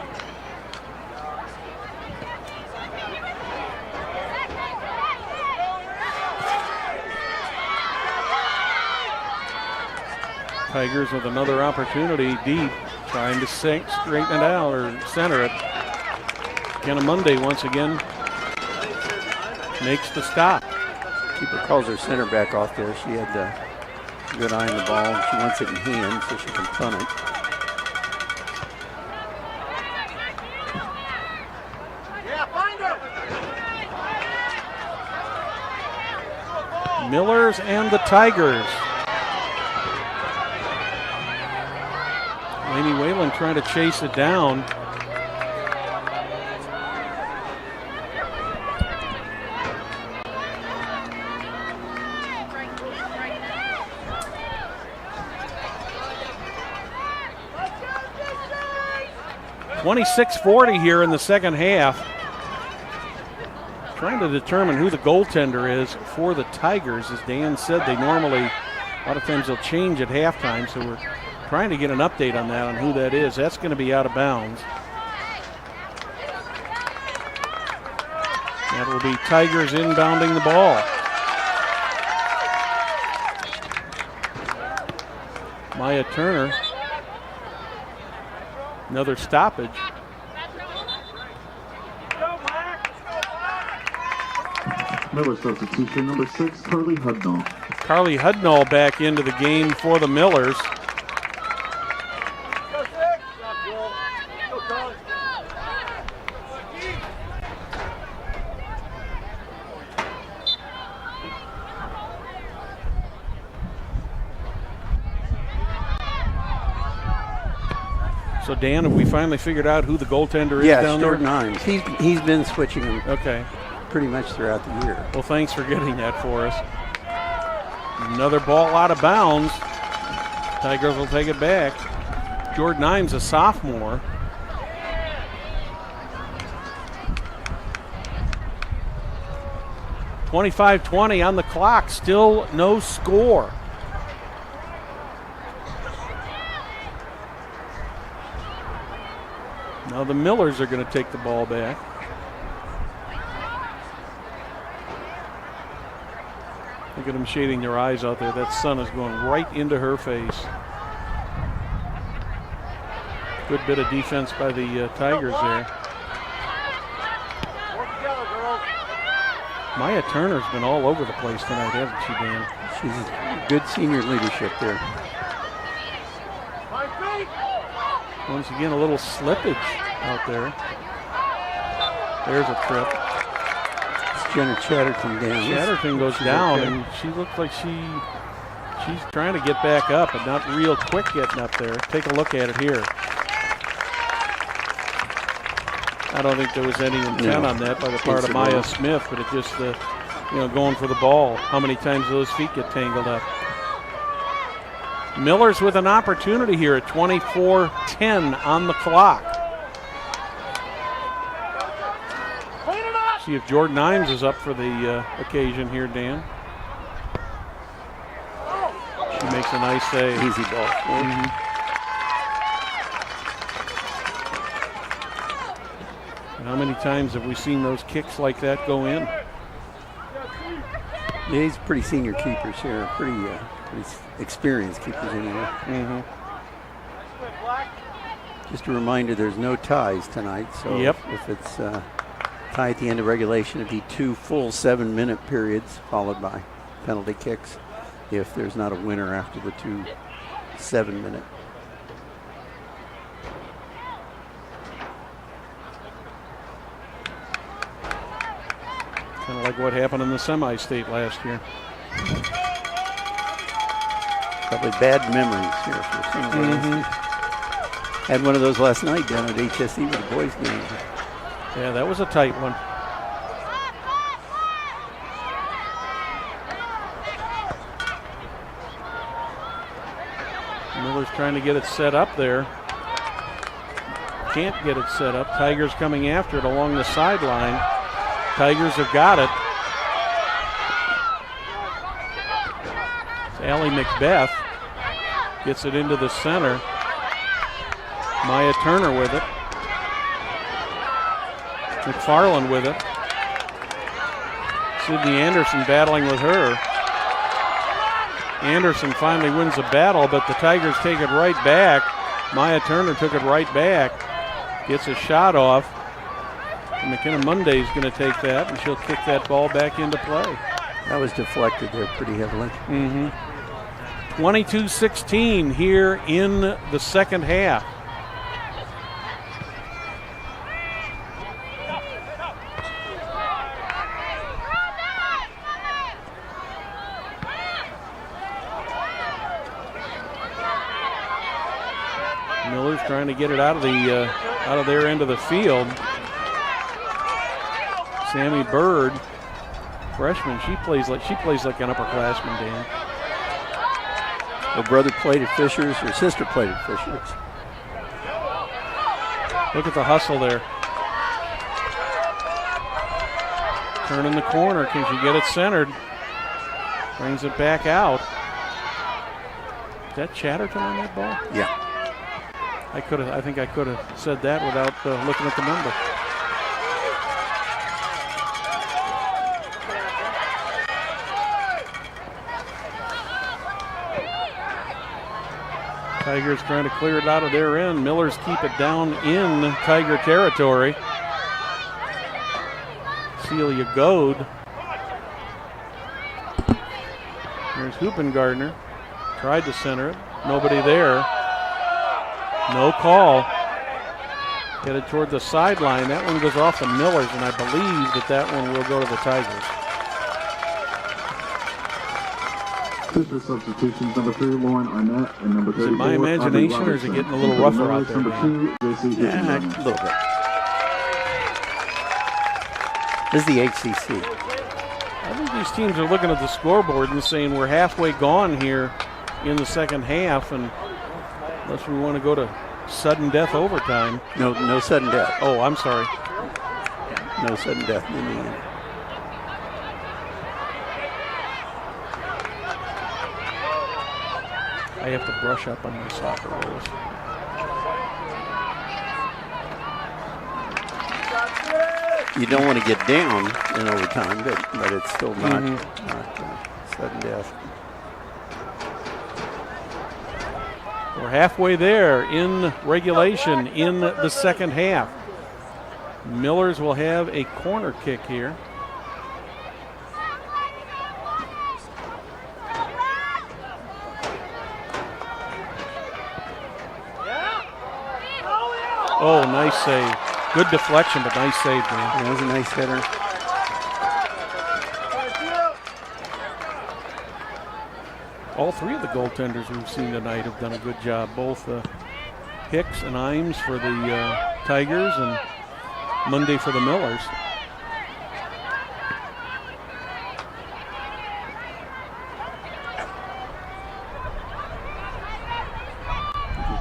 Tigers with another opportunity deep, trying to straighten it out or center it. Kenna Monday once again makes the stop. Keeper calls her center back off there. She had a good eye on the ball, and she wants it in hand so she can punt it. Millers and the Tigers. Lainey Whalen trying to chase it down. .26-40 here in the second half. Trying to determine who the goaltender is for the Tigers. As Dan said, they normally, a lot of times they'll change at halftime, so we're trying to get an update on that, on who that is. That's going to be out of bounds. That will be Tigers inbounding the ball. Maya Turner. Another stoppage. Miller substitution, number 6, Carly Hudnall. Carly Hudnall back into the game for the Millers. So Dan, have we finally figured out who the goaltender is down there? Jordan Himes. He's been switching them. Okay. Pretty much throughout the year. Well, thanks for getting that for us. Another ball out of bounds. Tigers will take it back. Jordan Himes, a sophomore. .25-20 on the clock. Still no score. Now the Millers are going to take the ball back. Look at them shading their eyes out there. That sun is going right into her face. Good bit of defense by the Tigers there. Maya Turner's been all over the place tonight, hasn't she, Dan? She's good senior leadership there. Once again, a little slippage out there. There's a trip. Jenna Chatterton down. Chatterton goes down, and she looks like she's trying to get back up, but not real quick getting up there. Take a look at it here. I don't think there was any intent on that by the part of Maya Smith, but it just, going for the ball. How many times those feet get tangled up? Millers with an opportunity here at 24-10 on the clock. See if Jordan Himes is up for the occasion here, Dan. She makes a nice save. Easy ball. And how many times have we seen those kicks like that go in? Yeah, he's pretty senior keepers here. Pretty experienced keepers anyway. Just a reminder, there's no ties tonight. So if it's tie at the end of regulation, it'd be 2 full 7-minute periods followed by penalty kicks if there's not a winner after the 2 7-minute. Kind of like what happened in the semi-state last year. Probably bad memories here for some. Had one of those last night down at HSE with the boys game. Yeah, that was a tight one. Miller's trying to get it set up there. Can't get it set up. Tigers coming after it along the sideline. Tigers have got it. It's Allie Macbeth. Gets it into the center. Maya Turner with it. McFarland with it. Sydney Anderson battling with her. Anderson finally wins the battle, but the Tigers take it right back. Maya Turner took it right back. Gets a shot off. And McKenna Monday's going to take that, and she'll kick that ball back into play. That was deflected there pretty heavily. 22-16 here in the second half. Miller's trying to get it out of their end of the field. Sammy Bird, freshman, she plays like an upperclassman, Dan. Her brother played at Fishers. Her sister played at Fishers. Look at the hustle there. Turning the corner. Can she get it centered? Brings it back out. Is that Chatterton on that ball? Yeah. I think I could have said that without looking at the number. Tigers trying to clear it out of their end. Millers keep it down in Tiger territory. Celia Goad. There's Hoopengardner. Tried to center it. Nobody there. No call. Headed toward the sideline. That one goes off the Millers, and I believe that one will go to the Tigers. Fisher substitutions, number 3, Lauren Arnett, and number 34. Is it my imagination, or is it getting a little rougher out there? Yeah, a little bit. This is the HCC. I think these teams are looking at the scoreboard and saying we're halfway gone here in the second half, and unless we want to go to sudden death overtime. No sudden death. Oh, I'm sorry. No sudden death in the end. I have to brush up on my soccer rules. You don't want to get down in overtime, but it's still not sudden death. We're halfway there in regulation in the second half. Millers will have a corner kick here. Oh, nice save. Good deflection, but nice save, man. That was a nice header. All three of the goaltenders we've seen tonight have done a good job. Both Hicks and Imes for the Tigers and Monday for the Millers.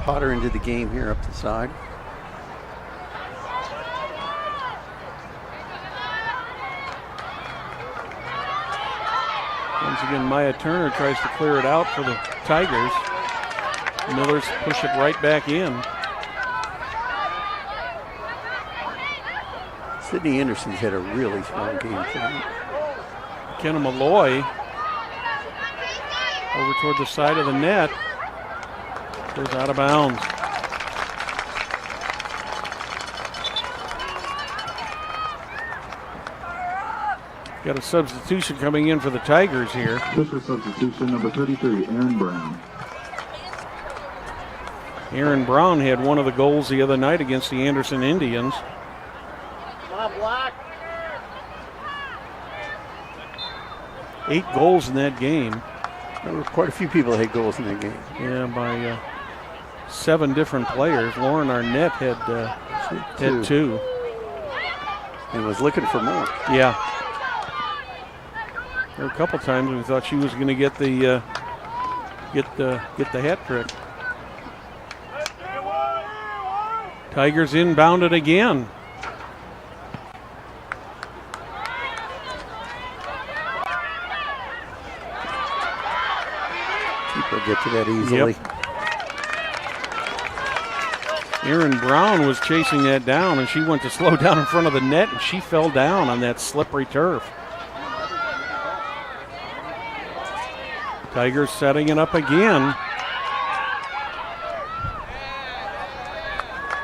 Potter into the game here up the side. Once again, Maya Turner tries to clear it out for the Tigers. Millers push it right back in. Sydney Anderson's had a really strong game tonight. Kenna Malloy over toward the side of the net. Goes out of bounds. Got a substitution coming in for the Tigers here. Fisher substitution, number 33, Aaron Brown. Aaron Brown had one of the goals the other night against the Anderson Indians. Come on, Black. 8 goals in that game. There were quite a few people that had goals in that game. Yeah, by 7 different players. Lauren Arnett had 2. And was looking for more. Yeah. There were a couple times we thought she was going to get the hat trick. Tigers inbounded again. People get to that easily. Yep. Aaron Brown was chasing that down, and she went to slow down in front of the net, and she fell down on that slippery turf. Tigers setting it up again.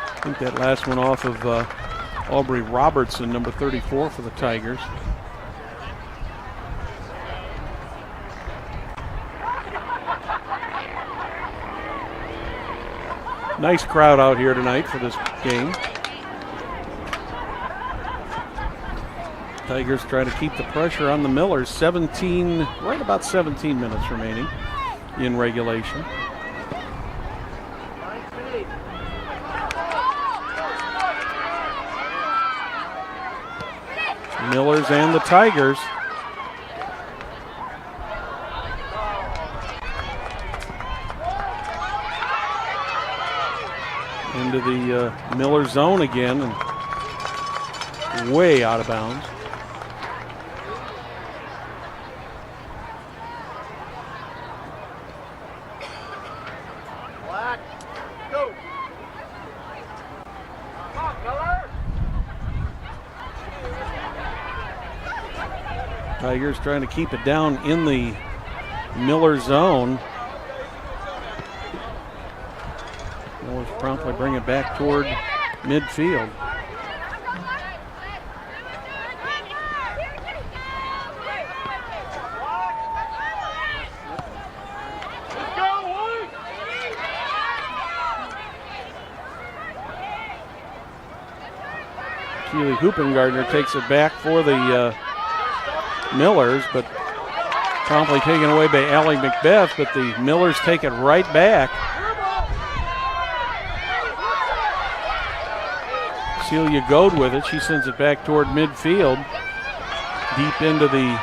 I think that last one off of Aubrey Robertson, number 34 for the Tigers. Nice crowd out here tonight for this game. Tigers try to keep the pressure on the Millers. Right about 17 minutes remaining in regulation. Millers and the Tigers. Into the Miller zone again and way out of bounds. Black, go. Come on, Miller. Tigers trying to keep it down in the Miller zone. Millers promptly bring it back toward midfield. Keely Hoopengardner takes it back for the Millers, but promptly taken away by Allie Macbeth, but the Millers take it right back. Celia Goad with it. She sends it back toward midfield, deep into the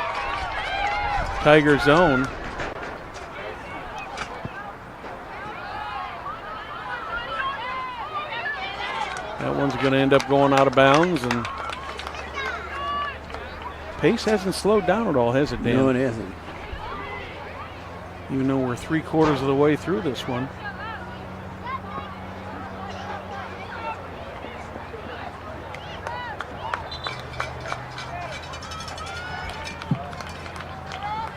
Tiger zone. That one's going to end up going out of bounds, and pace hasn't slowed down at all, has it, Dan? No, it hasn't. Even though we're 3/4 of the way through this one.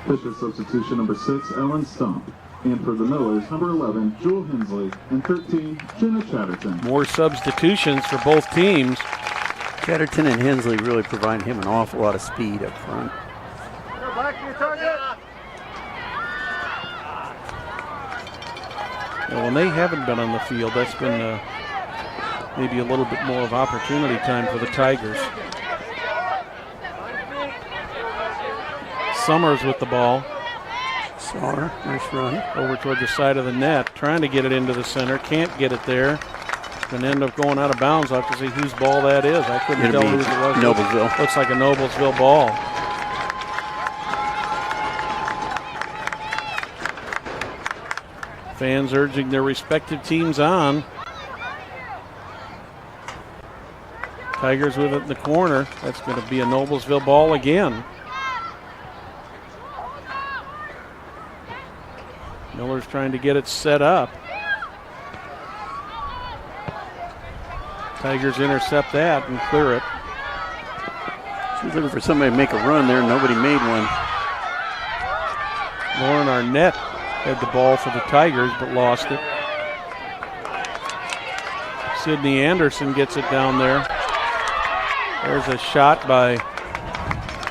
Fisher substitution number 6, Ellen Stump. And for the Millers, number 11, Jewel Hensley. And 13, Jenna Chatterton. More substitutions for both teams. Chatterton and Hensley really provide him an awful lot of speed up front. Go back to your target. Well, when they haven't been on the field, that's been maybe a little bit more of opportunity time for the Tigers. Summers with the ball. Saar, nice run. Over toward the side of the net, trying to get it into the center. Can't get it there. Going to end up going out of bounds. I'll have to see whose ball that is. I couldn't tell whose it was. Noblesville. Looks like a Noblesville ball. Fans urging their respective teams on. Tigers with it in the corner. That's going to be a Noblesville ball again. Miller's trying to get it set up. Tigers intercept that and clear it. She's looking for somebody to make a run there. Nobody made one. Lauren Arnett had the ball for the Tigers but lost it. Sydney Anderson gets it down there. There's a shot by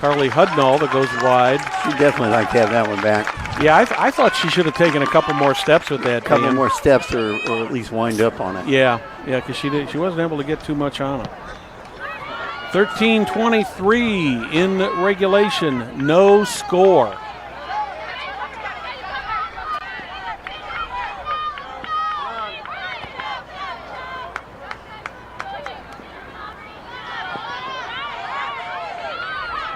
Carly Hudnall that goes wide. She'd definitely like to have that one back. Yeah, I thought she should have taken a couple more steps with that. A couple more steps or at least wind up on it. Yeah, because she wasn't able to get too much on it. 13:23 in regulation, no score.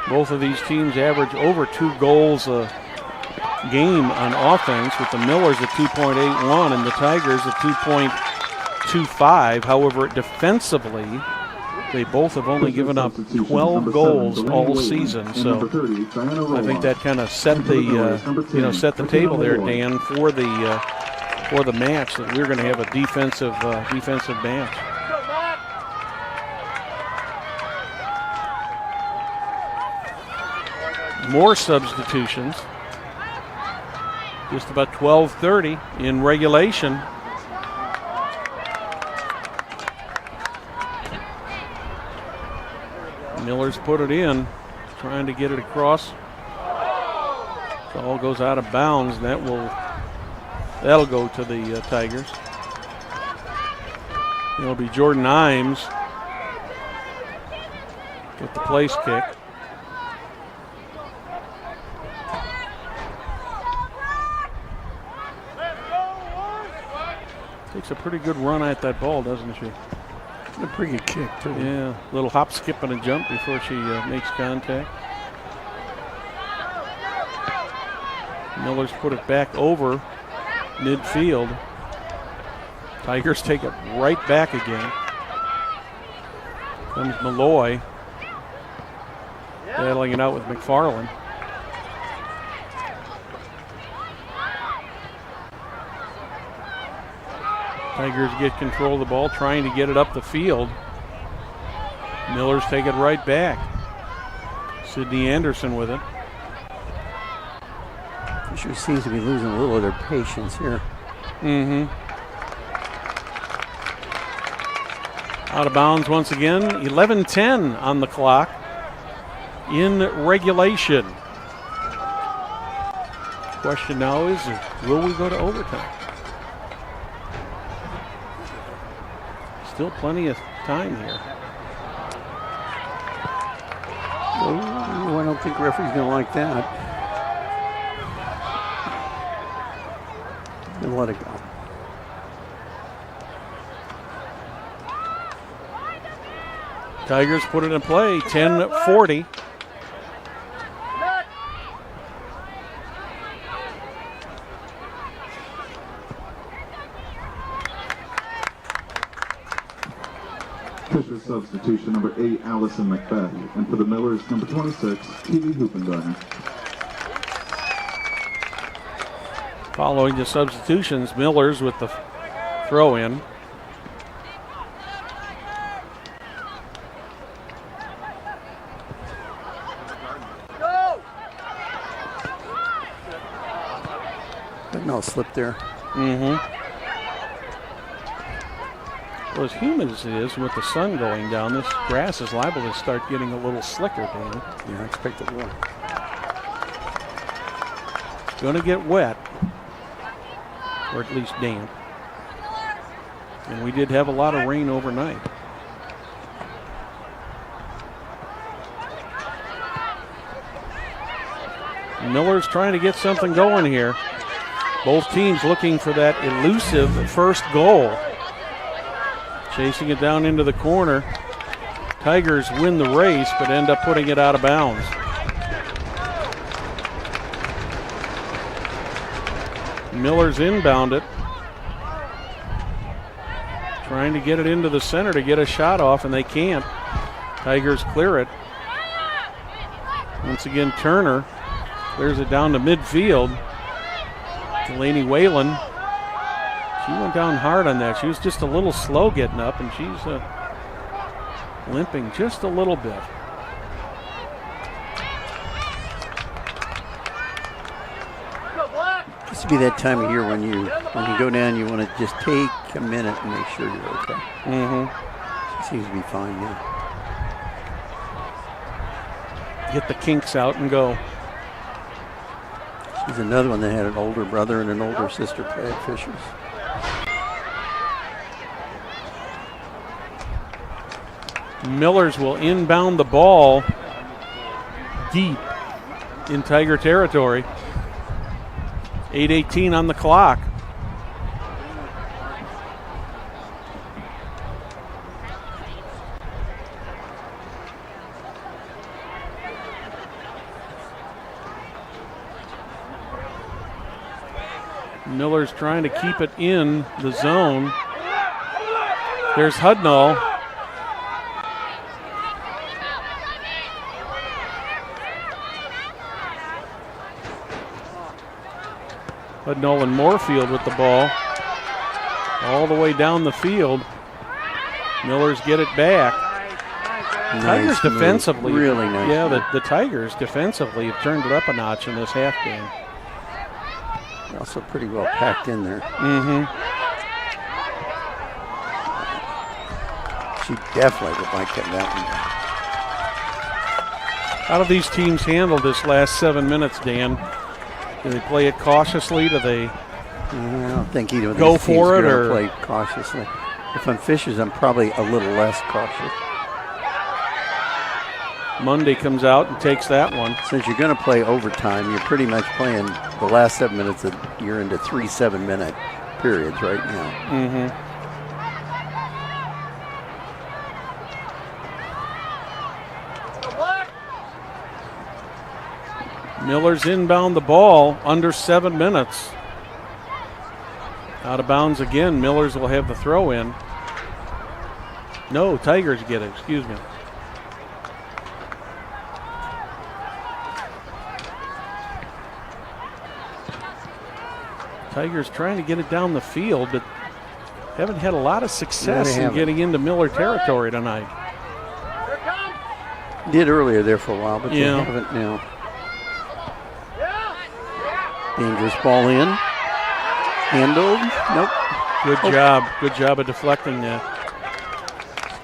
Both of these teams average over 2 goals a game on offense, with the Millers at 2.81 and the Tigers at 2.25. However, defensively, they both have only given up 12 goals all season. So I think that kind of set the set the table there, Dan, for the match, that we're going to have a defensive match. More substitutions. Just about 12:30 in regulation. Miller's put it in, trying to get it across. Ball goes out of bounds, and that'll go to the Tigers. It'll be Jordan Imes with the place kick. Takes a pretty good run at that ball, doesn't she? A pretty good kick, too. Yeah, little hop, skip, and a jump before she makes contact. Miller's put it back over midfield. Tigers take it right back again. Comes Malloy, battling it out with McFarland. Tigers get control of the ball, trying to get it up the field. Millers take it right back. Sidney Anderson with it. Fisher seems to be losing a little of their patience here. Out of bounds once again. 11:10 on the clock in regulation. Question now is, will we go to overtime? Still plenty of time here. Oh, I don't think the referee's going to like that. And let it go. Tigers put it in play, 10:40. Fisher substitution number 8, Allison Macbeth. And for the Millers, number 26, TV Hoopengarner. Following the substitutions, Millers with the throw in. No slip there. Well, as humid as it is with the sun going down, this grass is liable to start getting a little slicker, Dan. Yeah, I expect it will. It's going to get wet, or at least damp. And we did have a lot of rain overnight. Miller's trying to get something going here. Both teams looking for that elusive first goal. Chasing it down into the corner. Tigers win the race, but end up putting it out of bounds. Miller's inbound it. Trying to get it into the center to get a shot off, and they can't. Tigers clear it. Once again, Turner clears it down to midfield. Delaney Whalen, she went down hard on that. She was just a little slow getting up, and she's limping just a little bit. This would be that time of year when you go down, you want to just take a minute and make sure you're okay. She seems to be fine now. Get the kinks out and go. She's another one that had an older brother and an older sister play at Fisher's. Millers will inbound the ball deep in Tiger territory. 8:18 on the clock. Miller's trying to keep it in the zone. There's Hudnall. Hudnall and Moorfield with the ball. All the way down the field. Millers get it back. Nice Tigers move. defensively. Really nice Yeah, move. the Tigers defensively have turned it up a notch in this half game. Also pretty well packed in there. She definitely would like to have that one. How do these teams handle this last 7 minutes, Dan? Do they play it cautiously? Do they I don't think either of go these teams for it, are or play cautiously? If I'm Fishers, I'm probably a little less cautious. Monday comes out and takes that one. Since you're going to play overtime, you're pretty much playing the last 7 minutes. You're into 3 7-minute periods right now. Mm-hmm. Miller's inbound the ball under 7 minutes. Out of bounds again. Millers will have the throw in. No, Tigers get it. Excuse me. Tigers trying to get it down the field, but haven't had a lot of success in getting into Miller territory tonight. Did earlier there for a while, but they haven't now. Dangerous ball in. Handled. Nope. Good job. Good job of deflecting that.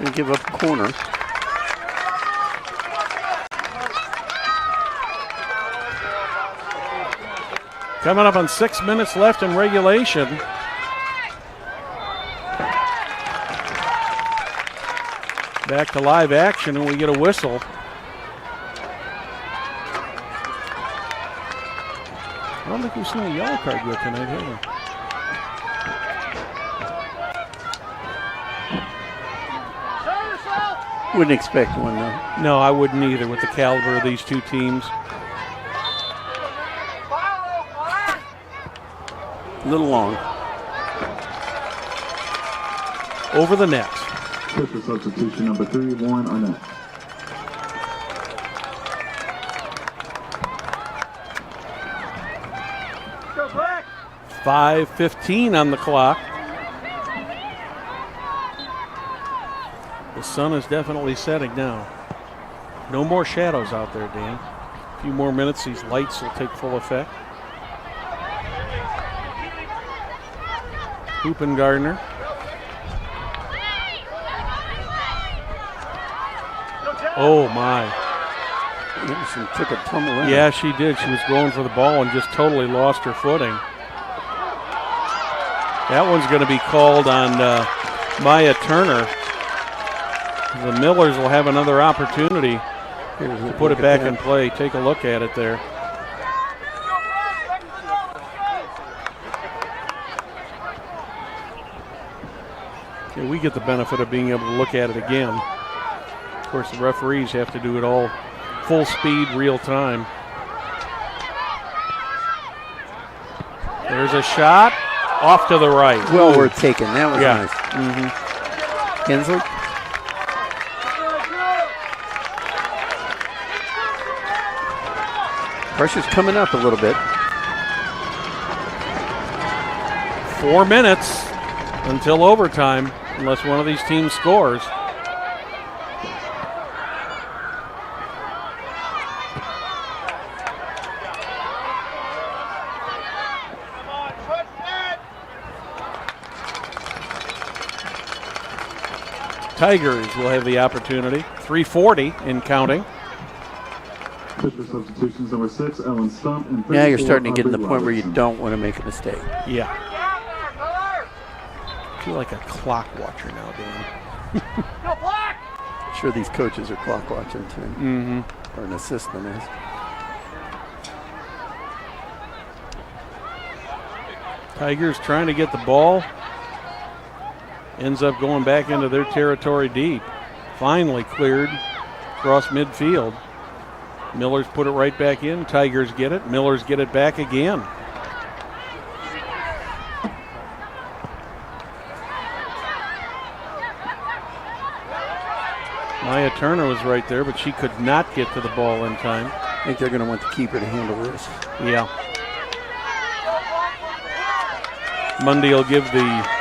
Going to give up a corner. Coming up on 6 minutes left in regulation. Back to live action, and we get a whistle. I don't think we've seen a yellow card yet tonight, have we? Wouldn't expect one, though. No, I wouldn't either with the caliber of these two teams. A little long. Over the net. Pitcher substitution number 3, Warren Arnett. Go Black! 5:15 on the clock. The sun is definitely setting now. No more shadows out there, Dan. A few more minutes, these lights will take full effect. Hoopengardner. Oh, my. Anderson took a tumble in. Yeah, she did. She was going for the ball and just totally lost her footing. That one's going to be called on Maya Turner. The Millers will have another opportunity to put it back in play. Take a look at it there. Yeah, we get the benefit of being able to look at it again. Of course, the referees have to do it all full speed, real time. There's a shot off to the right. Well worth taking. That was nice. Mm-hmm. Hensley. Pressure's coming up a little bit. 4 minutes until overtime, unless one of these teams scores. Tigers will have the opportunity. 3:40 in counting. Pitcher substitutions number 6, Ellen Stump. And now you're starting to get in the point where you don't want to make a mistake. Yeah. I feel like a clock watcher now, Dan. Go Black! I'm sure these coaches are clock watching too. Mm-hmm. Or an assistant is. Tigers trying to get the ball. Ends up going back into their territory deep. Finally cleared across midfield. Millers put it right back in. Tigers get it. Millers get it back again. Maya Turner was right there, but she could not get to the ball in time. I think they're going to want the keeper to handle this. Yeah. Mundy will give the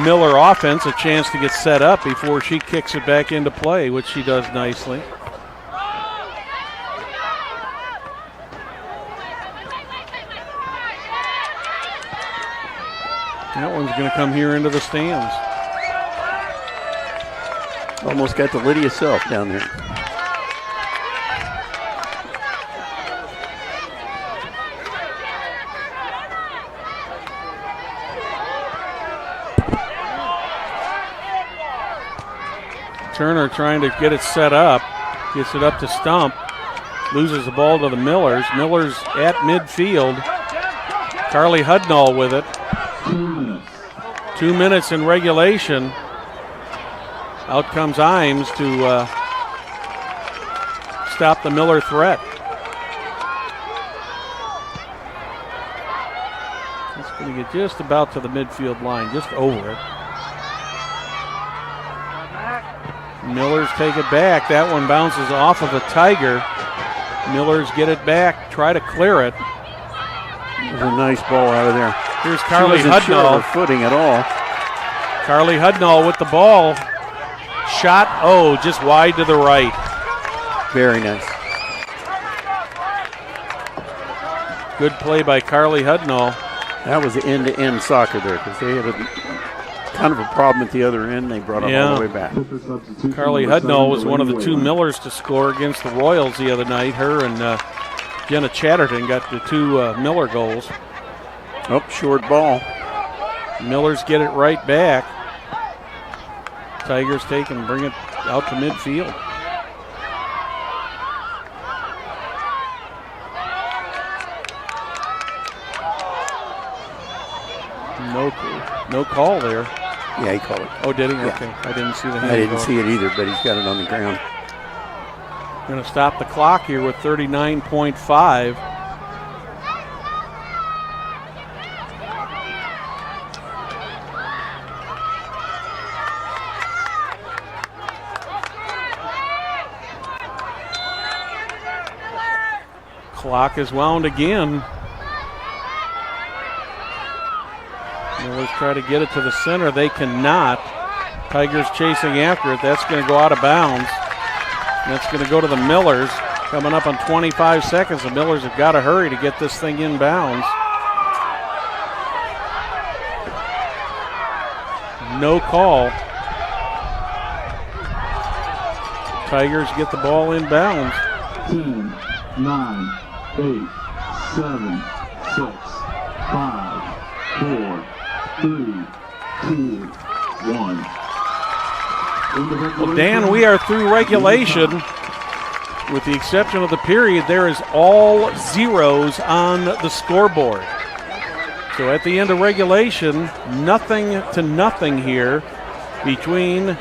Miller offense a chance to get set up before she kicks it back into play, which she does nicely. That one's going to come here into the stands. Almost got to Lydia Self down there. Turner trying to get it set up. Gets it up to Stump. Loses the ball to the Millers. Millers at midfield. Carly Hudnall with it. 2 minutes. 2 minutes in regulation. Out comes Imes to stop the Miller threat. It's going to get just about to the midfield line, just over it. Millers take it back. That one bounces off of a Tiger. Millers get it back, try to clear it. It was a nice ball out of there. Here's Carly She wasn't sure of Hudnall. her footing at all. Carly Hudnall with the ball. Shot, just wide to the right. Very nice. Good play by Carly Hudnall. That was end-to-end soccer there because they had kind of a problem at the other end. They brought it all the way back. Carly Hudnall was one of the 2 Millers to score against the Royals the other night. Her and Jenna Chatterton got the 2 Miller goals. Oh, short ball. Millers get it right back. Tigers take and bring it out to midfield. No call there. Yeah, he called it. Oh, did he? Yeah. Okay. I didn't see the hand. I didn't go. see it either, but he's got it on the ground. Going to stop the clock here with 39.5. Clock is wound again. Millers try to get it to the center. They cannot. Tigers chasing after it. That's going to go out of bounds. That's going to go to the Millers. Coming up on 25 seconds. The Millers have got to hurry to get this thing inbounds. No call. Tigers get the ball inbounds. 10, 9, 8, 7, 6, 5, 4, 3, 2, 1. Well, Dan, we are through regulation. With the exception of the period, there is all zeros on the scoreboard. So at the end of regulation, 0-0 here between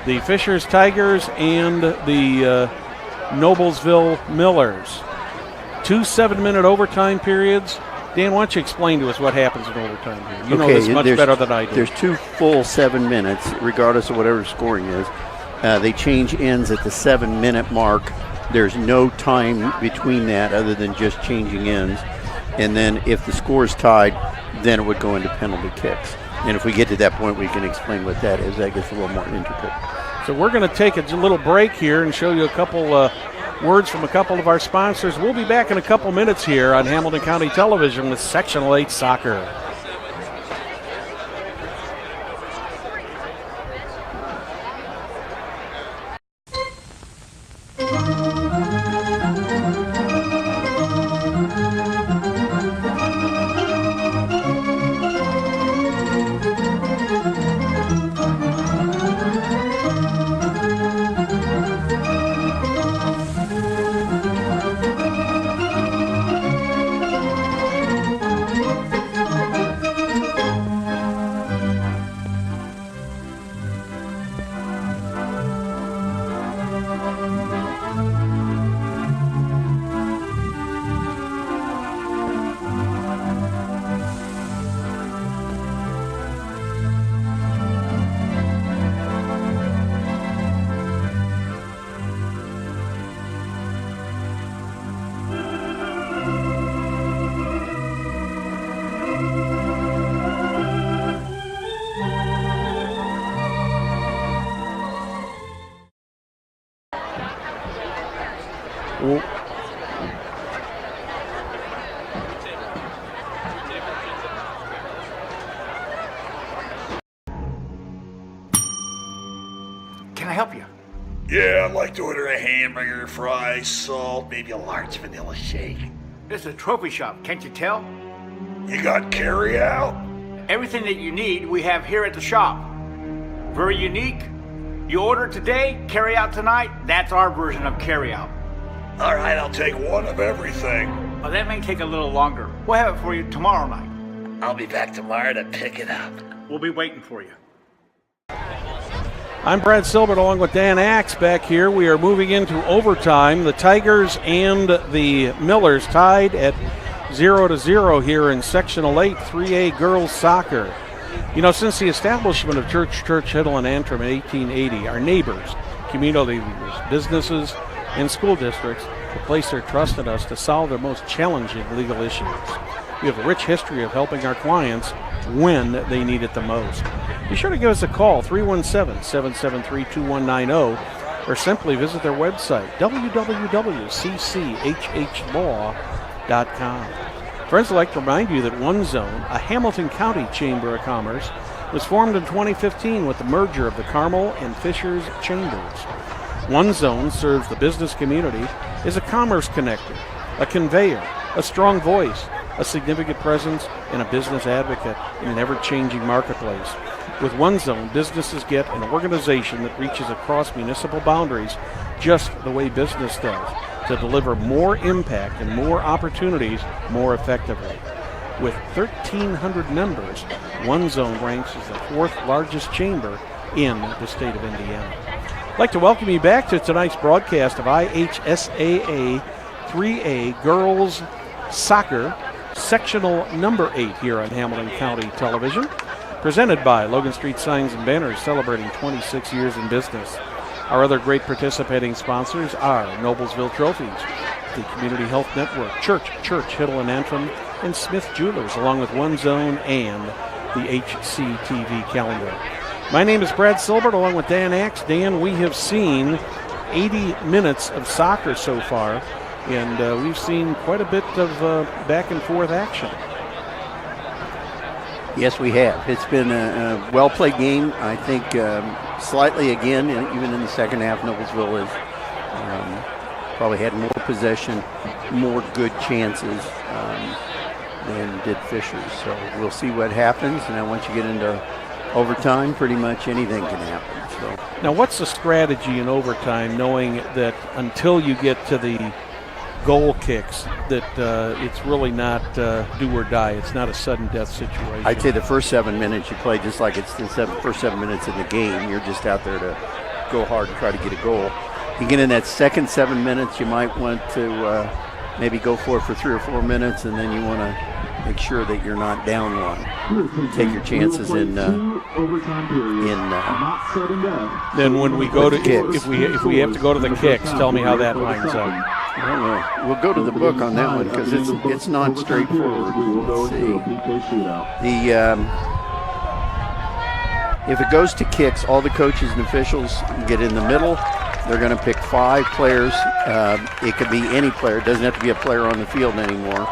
the Fishers Tigers and the Noblesville Millers. 2 7-minute overtime periods. Dan, why don't you explain to us what happens in overtime here? You know this much better than I do. There's 2 full 7 minutes, regardless of whatever scoring is. They change ends at the 7-minute mark. There's no time between that other than just changing ends. And then if the score is tied, then it would go into penalty kicks. And if we get to that point, we can explain what that is. That gets a little more intricate. So we're going to take a little break here and show you a couple words from a couple of our sponsors. We'll be back in a couple minutes here on Hamilton County Television with Sectional 8 Soccer. Can I help you? Yeah, I'd like to order a hamburger, fries, salt, maybe a large vanilla shake. This is a trophy shop, can't you tell? You got carry out? Everything that you need, we have here at the shop. Very unique. You order today, carry out tonight. That's our version of carry out. All right, I'll take one of everything. Well, that may take a little longer. We'll have it for you tomorrow night. I'll be back tomorrow to pick it up. We'll be waiting for you. I'm Brad Silbert along with Dan Axe back here. We are moving into overtime. The Tigers and the Millers tied at 0-0 here in Sectional 8, 3A girls soccer. You know, since the establishment of Church, Hiddle, and Antrim in 1880, our neighbors, community leaders, businesses, and school districts have placed their trust in us to solve their most challenging legal issues. We have a rich history of helping our clients when they need it the most. Be sure to give us a call, 317-773-2190, or simply visit their website, www.cchhlaw.com. Friends, I'd like to remind you that One Zone, a Hamilton County Chamber of Commerce, was formed in 2015 with the merger of the Carmel and Fishers Chambers. One Zone serves the business community as a commerce connector, a conveyor, a strong voice, a significant presence, and a business advocate in an ever-changing marketplace. With One Zone, businesses get an organization that reaches across municipal boundaries just the way business does, to deliver more impact and more opportunities more effectively. With 1,300 members, One Zone ranks as the 4th largest chamber in the state of Indiana. I'd like to welcome you back to tonight's broadcast of IHSAA 3A Girls Soccer Sectional number 8 here on Hamilton County Television, presented by Logan Street Signs and Banners, celebrating 26 years in business. Our other great participating sponsors are Noblesville Trophies, the Community Health Network, Church, Hiddle, and Antrim, and Smith Jewelers, along with One Zone and the HCTV calendar. My name is Brad Silbert, along with Dan Axe. Dan, we have seen 80 minutes of soccer so far, and we've seen quite a bit of back and forth action. Yes, we have. It's been a well-played game. I think slightly again, even in the second half, Noblesville has probably had more possession, more good chances than did Fishers. So we'll see what happens. And then once you get into overtime, pretty much anything can happen. So now, what's the strategy in overtime, knowing that until you get to the goal kicks, that it's really not do or die? It's not a sudden death situation. I'd say the first 7 minutes you play just like it's the first 7 minutes in the game. You're just out there to go hard and try to get a goal. You get in that second 7 minutes, you might want to maybe go for it for 3 or 4 minutes, and then you want to make sure that you're not down one. Take your chances in Then when we go to if we have to go to the kicks, tell me how that lines up. I don't know. We'll go to the book on that one because it's not straightforward. Let's see. If it goes to kicks, all the coaches and officials get in the middle. They're going to pick 5 players. It could be any player. It doesn't have to be a player on the field anymore.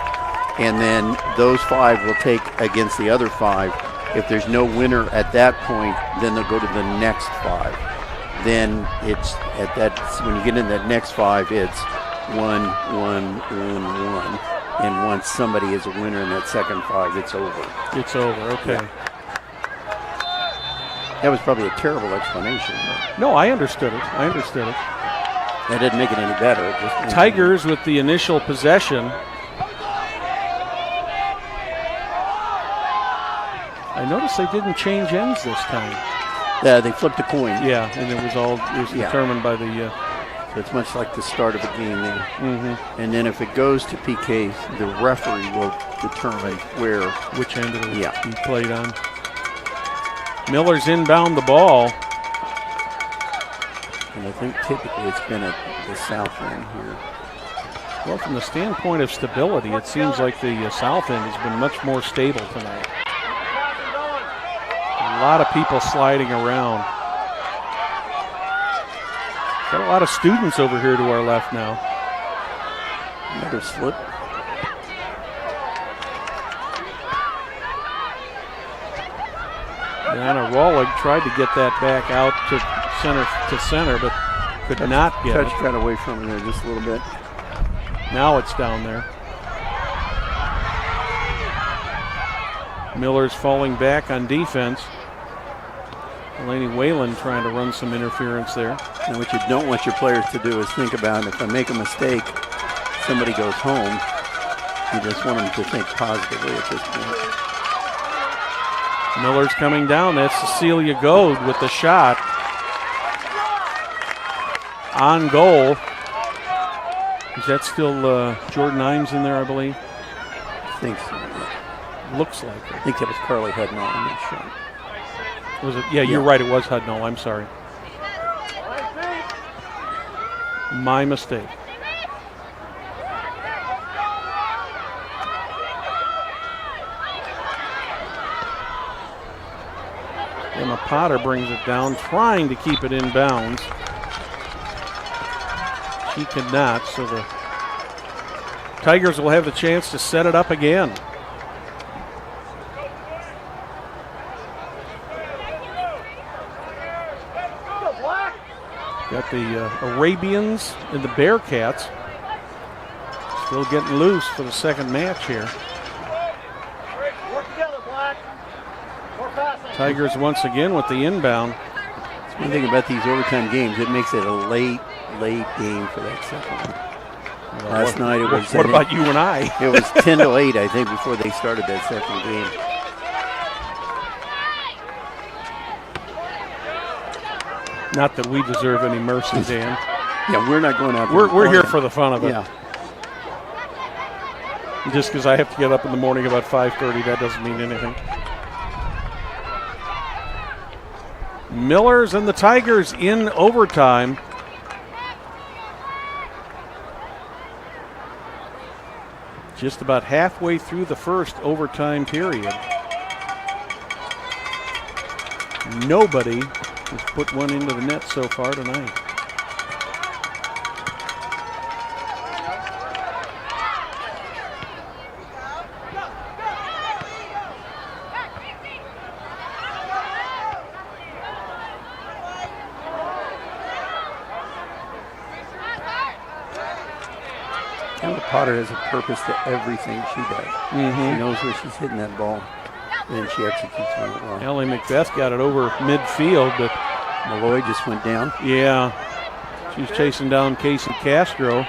And then those 5 will take against the other 5. If there's no winner at that point, then they'll go to the next 5. Then it's at that, when you get in that next 5, it's 1, 1, 1, 1. And once somebody is a winner in that second 5, it's over. It's over, okay. Yeah. That was probably a terrible explanation. No, I understood it. That didn't make it any better. It just Tigers with the initial possession. I noticed they didn't change ends this time. Yeah, they flipped a coin. Yeah, and it was determined by the... So it's much like the start of a game there. Mm-hmm. And then if it goes to PK, the referee will determine which end it he played on. Miller's inbound the ball. And I think typically it's been at the south end here. Well, from the standpoint of stability, it seems like the south end has been much more stable tonight. A lot of people sliding around. Got a lot of students over here to our left now. Another slip. Anna Rawlig tried to get that back out to center, but could not get it. Touch got away from it there just a little bit. Now it's down there. Miller's falling back on defense. Delaney Whalen trying to run some interference there. And what you don't want your players to do is think about, if I make a mistake, somebody goes home. You just want them to think positively at this point. Miller's coming down. That's Cecilia Goad with the shot. On goal. Is that still Jordan Imes in there, I believe? I think so. Looks like it. I think that was Carly Hudnall on that shot. Was it? Yeah, you're right. It was Hudnall. I'm sorry. My mistake. Emma Potter brings it down, trying to keep it in bounds. She could not, so the Tigers will have the chance to set it up again. Got the Arabians and the Bearcats still getting loose for the second match here. Tigers once again with the inbound. That's one thing about these overtime games. It makes it a late game for that second one. Well, Last night it was. What about you and I? It was 10-8, I think, before they started that second game. Not that we deserve any mercy, Dan. Yeah, we're not going out. We're here for the fun of it. Yeah. Just because I have to get up in the morning about 5:30, that doesn't mean anything. Millers and the Tigers in overtime. Just about halfway through the first overtime period. Nobody has put one into the net so far tonight. Potter has a purpose to everything she does. Mm-hmm. She knows where she's hitting that ball, and she executes on it well. Ellie Macbeth got it over midfield, but Malloy just went down. Yeah, she's chasing down Casey Castro.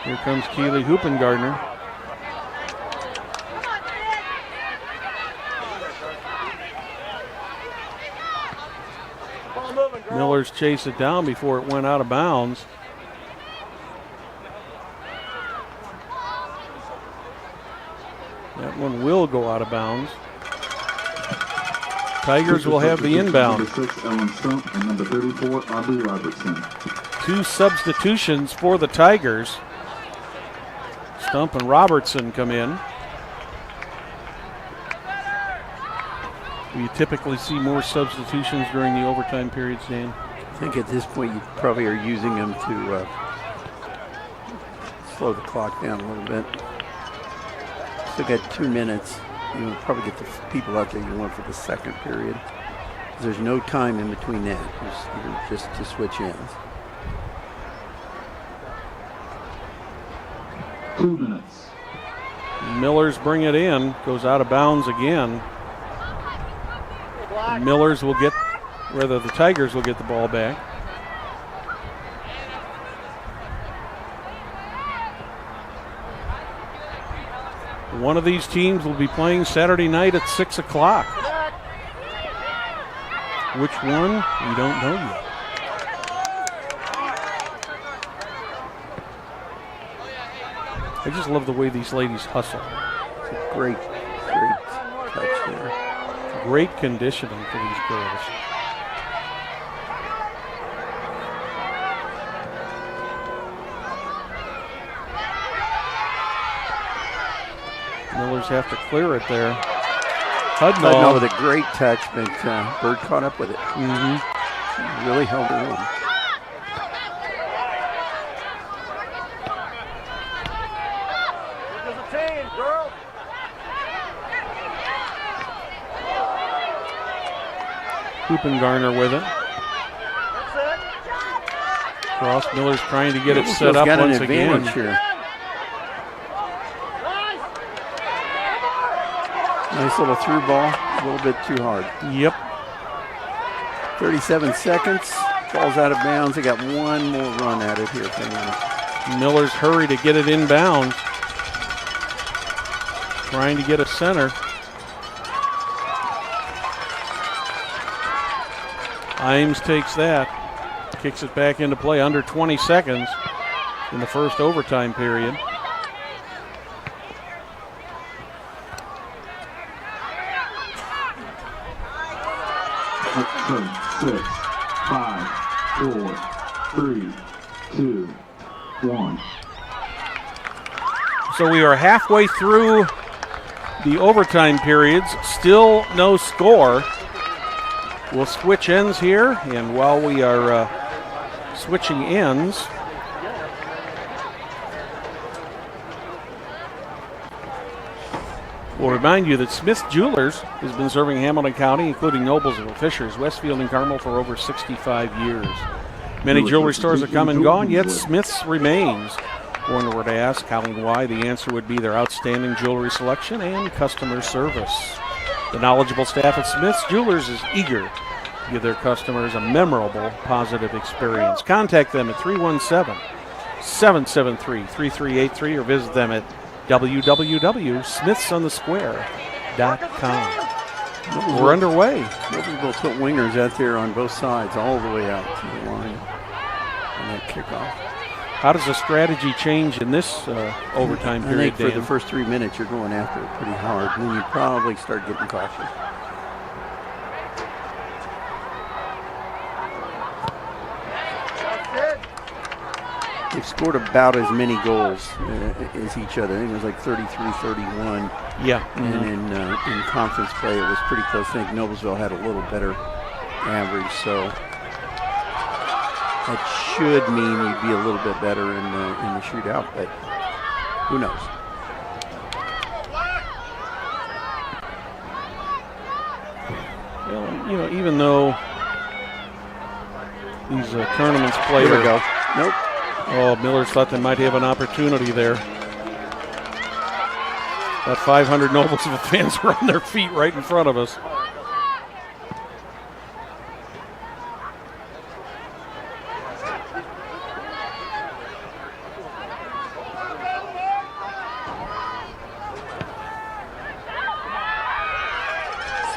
Here comes Keely Hoopengardner. Millers chased it down before it went out of bounds. That one will go out of bounds. Tigers will have the inbound. Number 34, Aubrey Robertson. 2 substitutions for the Tigers. Stump and Robertson come in. You typically see more substitutions during the overtime periods, Dan? I think at this point you probably are using them to slow the clock down a little bit. Still got 2 minutes. You'll probably get the people out there you want for the second period. There's no time in between that. You're just to switch ends. 2 minutes. Millers bring it in, goes out of bounds again. Millers will get, rather the Tigers will get the ball back. One of these teams will be playing Saturday night at 6 o'clock. Which one? We don't know yet. I just love the way these ladies hustle. It's a great touch there. Great conditioning for these girls. Millers have to clear it there. Hudnall with a great touch, but Bird caught up with it. Mm-hmm. She really held her own. Hoopengardner with it. Cross. Miller's trying to get it set up got once an again. Here. Nice little through ball, a little bit too hard. Yep. 37 seconds, ball's out of bounds. They got one more run at it here. Miller's hurry to get it inbounds. Trying to get a center. Imes takes that, kicks it back into play. Under 20 seconds in the first overtime period. Seven, 6, 5, 4, 3, 2, 1. So we are halfway through the overtime periods. Still no score. We'll switch ends here, and while we are switching ends, we'll remind you that Smith's Jewelers has been serving Hamilton County, including Noblesville, Fishers, Westfield, and Carmel for over 65 years. Many jewelry stores have come and gone, yet Smith's remains. One were to ask how and why, the answer would be their outstanding jewelry selection and customer service. The knowledgeable staff at Smith's Jewelers is eager to give their customers a memorable, positive experience. Contact them at 317-773-3383 or visit them at www.smithsonthesquare.com. We're underway. Noblesville put wingers out there on both sides, all the way out to the line on that kickoff. How does the strategy change in this overtime period, I think for Dan? the first 3 minutes, you're going after it pretty hard. Then you probably start getting cautious. They've scored about as many goals as each other. I think it was like 33-31. Yeah. And in conference play, it was pretty close. I think Noblesville had a little better average, so that should mean you'd be a little bit better in the shootout, but who knows? Well, you know, even though these tournaments play. Here we go. Nope. Oh, Millers thought they might have an opportunity there. About 500 Noblesville fans were on their feet right in front of us.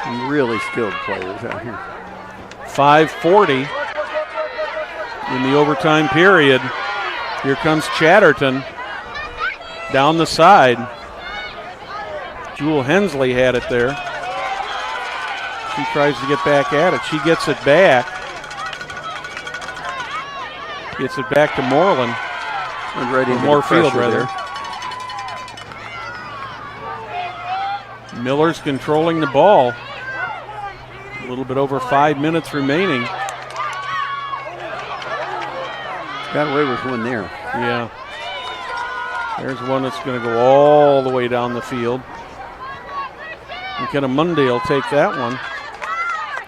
Some really skilled players out here. 5:40 in the overtime period. Here comes Chatterton down the side. Jewel Hensley had it there. She tries to get back at it. She gets it back. Gets it back to Moreland. And right into Moorfield, rather. Miller's controlling the ball. A little bit over 5 minutes remaining. Got away with one there. Yeah. There's one that's going to go all the way down the field. McKenna Munday will take that one.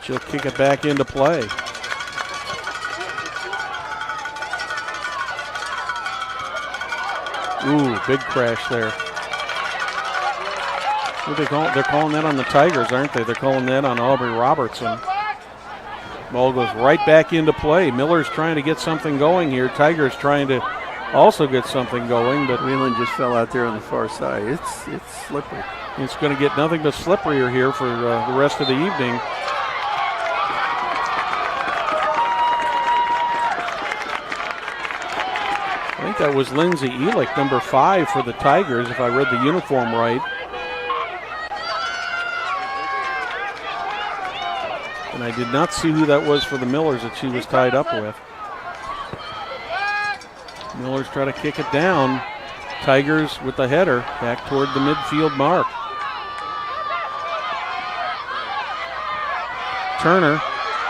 She'll kick it back into play. Ooh, big crash there. What they call? They're calling that on the Tigers, aren't they? They're calling that on Aubrey Robertson. Ball goes right back into play. Miller's trying to get something going here. Tigers trying to also get something going, but Whelan just fell out there on the far side. It's slippery. It's going to get nothing but slipperier here for the rest of the evening. I think that was Lindsay Elick, number 5 for the Tigers, if I read the uniform right. And I did not see who that was for the Millers that she was tied up with. Millers try to kick it down. Tigers with the header back toward the midfield mark. Turner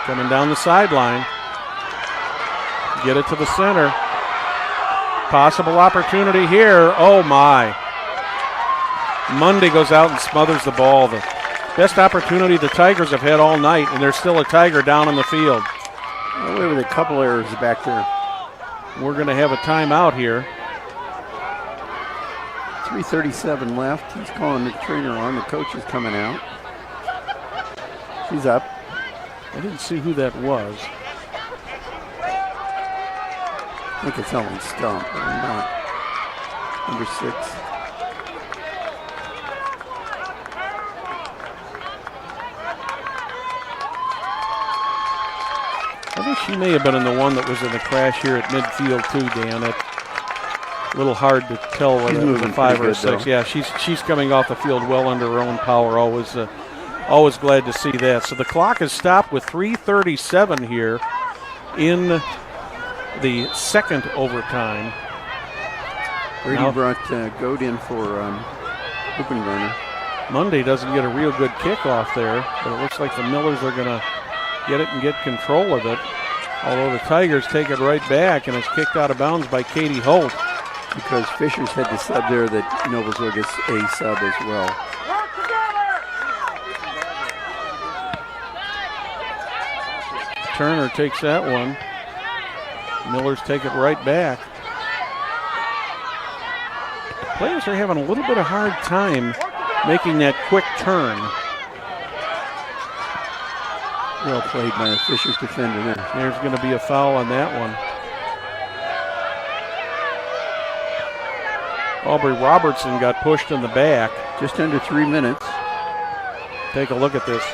coming down the sideline. Get it to the center. Possible opportunity here. Oh my. Munday goes out and smothers the ball. The best opportunity the Tigers have had all night, and there's still a Tiger down on the field. Away with a couple errors back there. We're going to have a timeout here. 3:37 left. He's calling the trainer on. The coach is coming out. She's up. I didn't see who that was. I think it's Ellen Stump, but I'm not. Number 6. I think she may have been in the one that was in the crash here at midfield too, Dan. It's a little hard to tell whether it was a 5 or a 6. Yeah, she's coming off the field well under her own power. Always glad to see that. So the clock is stopped with 3:37 here in the second overtime. Brady brought Goat in for Hoopengarner. Monday doesn't get a real good kickoff there, but it looks like the Millers are going to get it and get control of it. Although the Tigers take it right back, and it's kicked out of bounds by Katie Holt. Because Fishers had the sub there that Noblesville gets a sub as well. Turner takes that one. Millers take it right back. Players are having a little bit of hard time making that quick turn. Well played by a Fishers defender there. There's going to be a foul on that one. Aubrey Robertson got pushed in the back. Just under 3 minutes. Take a look at this.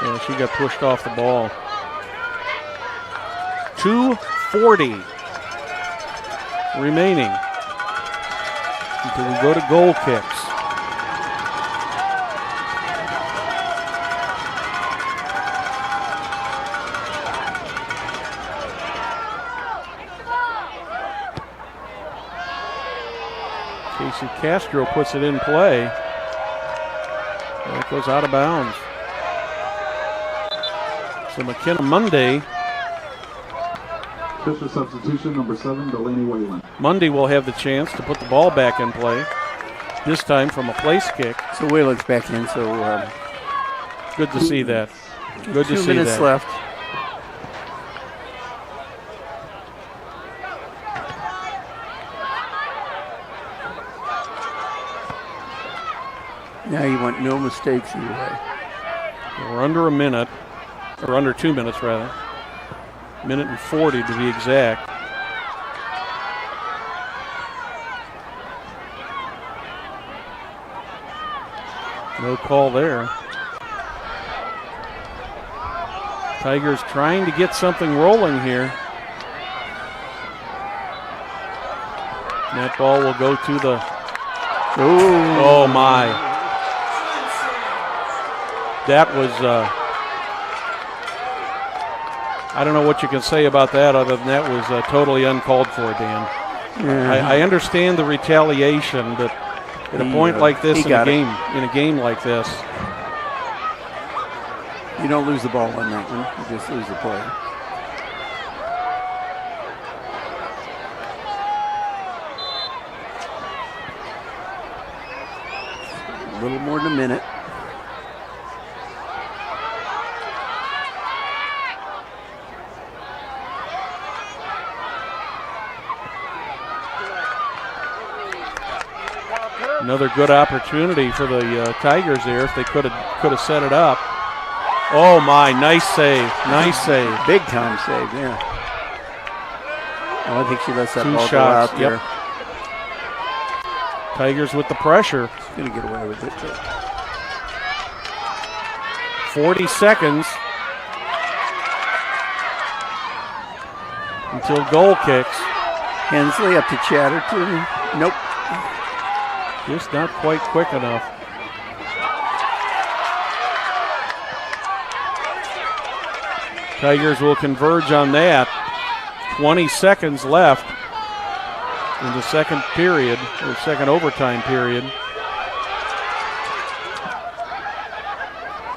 Yeah, she got pushed off the ball. 2:40 remaining until we go to goal kicks. Casey Castro puts it in play. And it goes out of bounds. So McKenna Monday. Fisher substitution, number 7, Delaney Whalen. Monday will have the chance to put the ball back in play. This time from a place kick. So Whalen's back in, so good to see that. Good to see that. 2 minutes left. Now you want no mistakes either way. We're under a minute, or under 2 minutes rather. Minute and 40 to be exact. No call there. Tigers trying to get something rolling here. And that ball will go to the... Oh my. That was... I don't know what you can say about that other than that was totally uncalled for, Dan. Yeah. I understand the retaliation, but at a point like this in a game like this, you don't lose the ball on that one. You just lose the play. A little more than a minute. Another good opportunity for the Tigers there if they could have set it up. Oh my, nice save, nice save. Big time save there. Oh, I think she lets that 2 ball shots, go out there. Yep. Tigers with the pressure. She's going to get away with it. 40 seconds until goal kicks. Hensley up to Chatterton. Nope. Just not quite quick enough. Tigers will converge on that. 20 seconds left in the second period, or second overtime period.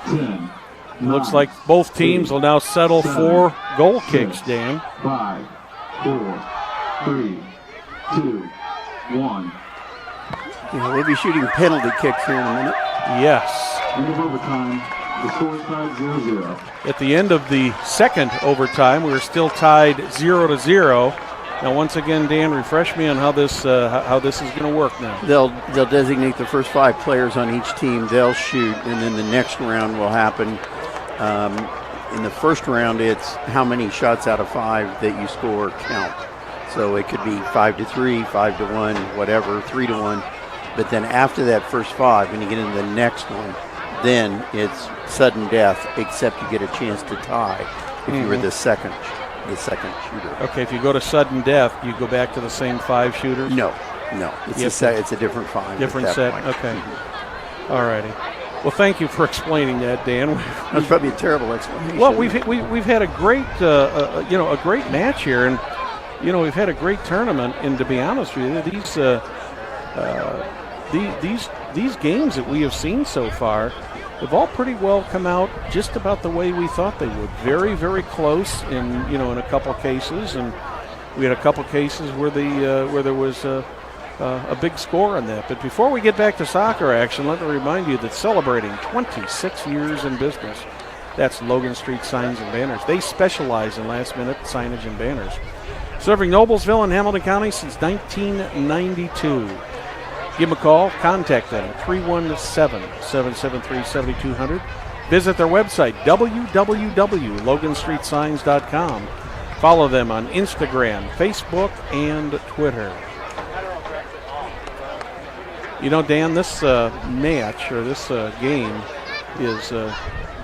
10, Looks like both teams will now settle for goal kicks, Dan. 5, 4, 3, 2, 1. Yeah, they'll be shooting penalty kicks here in a minute. Yes. End of overtime. The score is tied 0-0. At the end of the second overtime, we were still tied 0-0. Now, once again, Dan, refresh me on how this is going to work now. They'll designate the first 5 players on each team. They'll shoot, and then the next round will happen. In the first round, it's how many shots out of 5 that you score count. So it could be 5-3, 5-1, whatever, 3-1. But then after that first 5, when you get into the next one, then it's sudden death, except you get a chance to tie if you were the second shooter. Okay, if you go to sudden death, you go back to the same 5 shooters? No. It's a different 5. Different set, okay. All righty. Well, thank you for explaining that, Dan. That's probably a terrible explanation. Well, we've had a great a great match here, and we've had a great tournament. And to be honest with you, these games that we have seen so far have all pretty well come out just about the way we thought they would. Very, very close in a couple of cases, and we had a couple of cases where there was a big score on that. But before we get back to soccer action, let me remind you that celebrating 26 years in business, that's Logan Street Signs and Banners. They specialize in last-minute signage and banners. Serving Noblesville and Hamilton County since 1992. Give them a call. Contact them at 317-773-7200. Visit their website, www.loganstreetsigns.com. Follow them on Instagram, Facebook, and Twitter. Dan, this match or this game is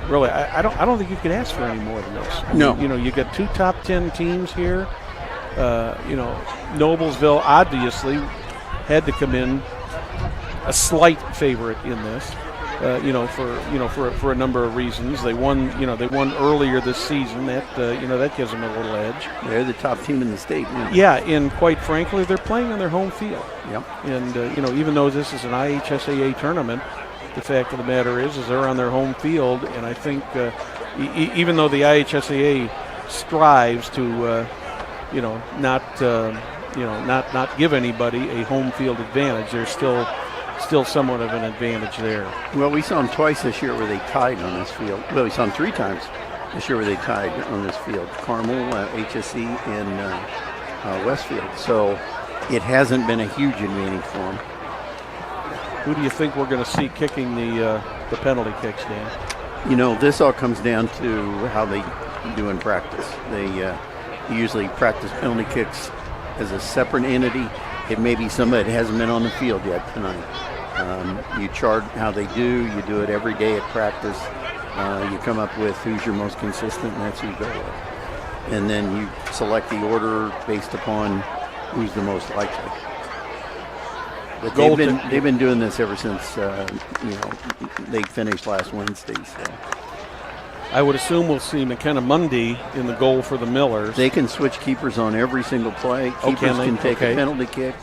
really, I don't think you could ask for any more than this. No. You got 2 top 10 teams here. Noblesville obviously had to come in a slight favorite in this, for a number of reasons. They won earlier this season. That gives them a little edge. They're the top team in the state. Yeah, and quite frankly, they're playing on their home field. Yep. And even though this is an IHSAA tournament, the fact of the matter is they're on their home field, and I think even though the IHSAA strives to not give anybody a home field advantage, there's still somewhat of an advantage there. Well, we saw them twice this year where they tied on this field. Well, we saw them 3 times this year where they tied on this field. Carmel, HSE, and Westfield. So it hasn't been a huge advantage for them. Who do you think we're going to see kicking the penalty kicks, Dan? This all comes down to how they do in practice. They usually practice penalty kicks as a separate entity. It may be somebody that hasn't been on the field yet tonight. You chart how they do. You do it every day at practice. You come up with who's your most consistent, and that's who you go with. And then you select the order based upon who's the most likely. But they've been doing this ever since they finished last Wednesday. So. I would assume we'll see McKenna Mundy in the goal for the Millers. They can switch keepers on every single play. Keepers can take a penalty kick.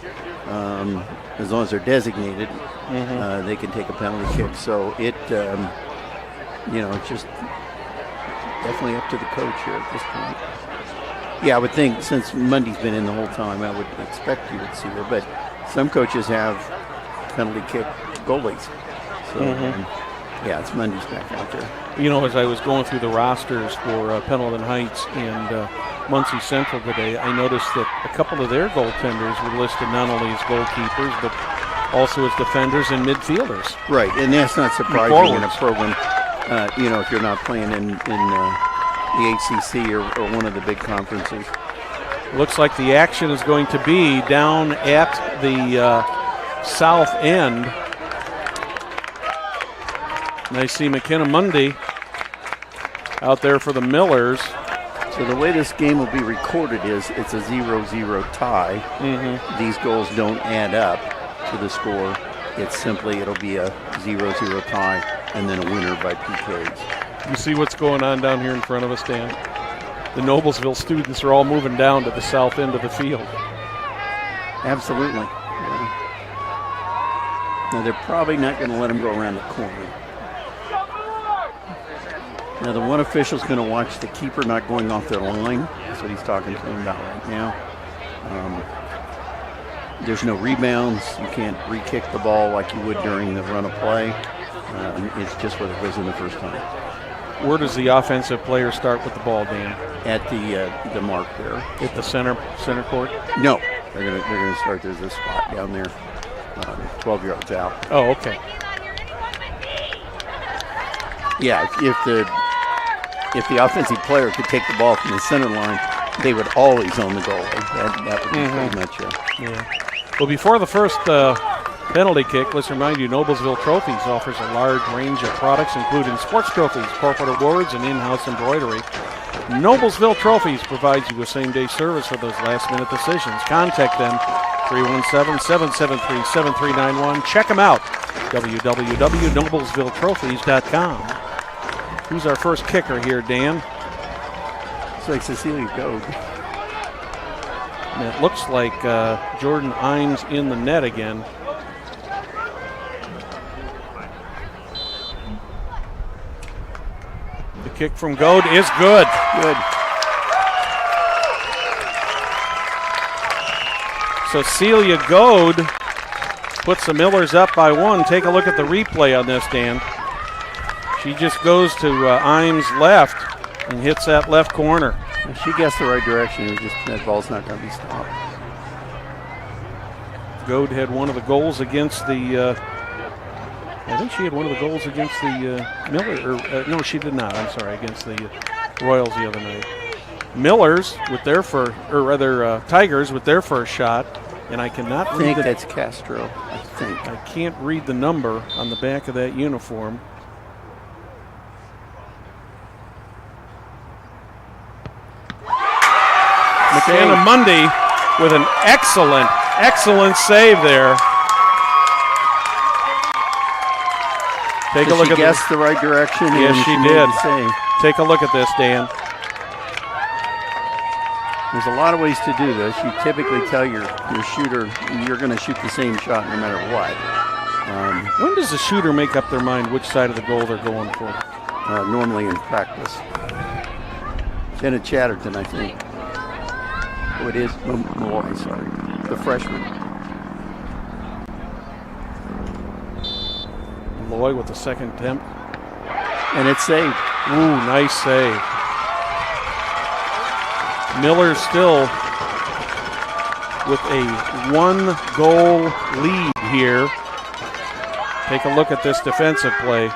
As long as they're designated, they can take a penalty kick. So it's just definitely up to the coach here at this point. Yeah, I would think since Mundy's been in the whole time, I would expect you would see her. But some coaches have penalty kick goalies. So, yeah, it's Mundy's back out there. As I was going through the rosters for Pendleton Heights and Muncie Central today, I noticed that a couple of their goaltenders were listed not only as goalkeepers, but also as defenders and midfielders. Right, and that's not surprising in a program, if you're not playing in the HCC or one of the big conferences. Looks like the action is going to be down at the south end. And I see McKenna Mundy out there for the Millers. So the way this game will be recorded is it's a 0-0 tie. These goals don't add up to the score. It's simply it'll be a 0-0 tie and then a winner by PKs. You see what's going on down here in front of us, Dan? The Noblesville students are all moving down to the south end of the field. Absolutely. Yeah. Now they're probably not going to let them go around the corner. Now the one official's going to watch the keeper not going off their line. That's what he's talking to him about right now. There's no rebounds. You can't re-kick the ball like you would during the run of play. It's just what it was in the first time. Where does the offensive player start with the ball, Dan? At the mark there. At the center court? No, they're gonna start. There's a spot down there, 12 yards out. Oh, okay. Yeah, if the offensive player could take the ball from the center line, they would always own the goal. That would be pretty much it. Yeah. Well, before the first penalty kick, let's remind you, Noblesville Trophies offers a large range of products, including sports trophies, corporate awards, and in-house embroidery. Noblesville Trophies provides you with same-day service for those last-minute decisions. Contact them, 317-773-7391. Check them out, www.noblesvilletrophies.com. Who's our first kicker here, Dan? It's like Cecilia Goad. And it looks like Jordan Imes in the net again. The kick from Goad is good. Good. Cecilia Goad puts the Millers up by 1. Take a look at the replay on this, Dan. She just goes to Imes' left and hits that left corner. She guessed the right direction. Just that ball's not going to be stopped. Goad had one of the goals against the. I think she had one of the goals against the Miller. No, she did not. I'm sorry, against the Royals the other night. Millers with their first, or rather Tigers with their first shot, and I cannot read. I think that's Castro. I think I can't read the number on the back of that uniform. McKenna Mundy with an excellent save there. Take a look at guessed the right direction. Yes, she did. Take a look at this, Dan. There's a lot of ways to do this. You typically tell your shooter you're going to shoot the same shot no matter what. When does the shooter make up their mind which side of the goal they're going for? Normally in practice. Jenna Chatterton, I think. Oh, it is Malloy, sorry. The freshman. Malloy with the second attempt. And it's saved. Ooh, nice save. Miller still with a 1-goal lead here. Take a look at this defensive play.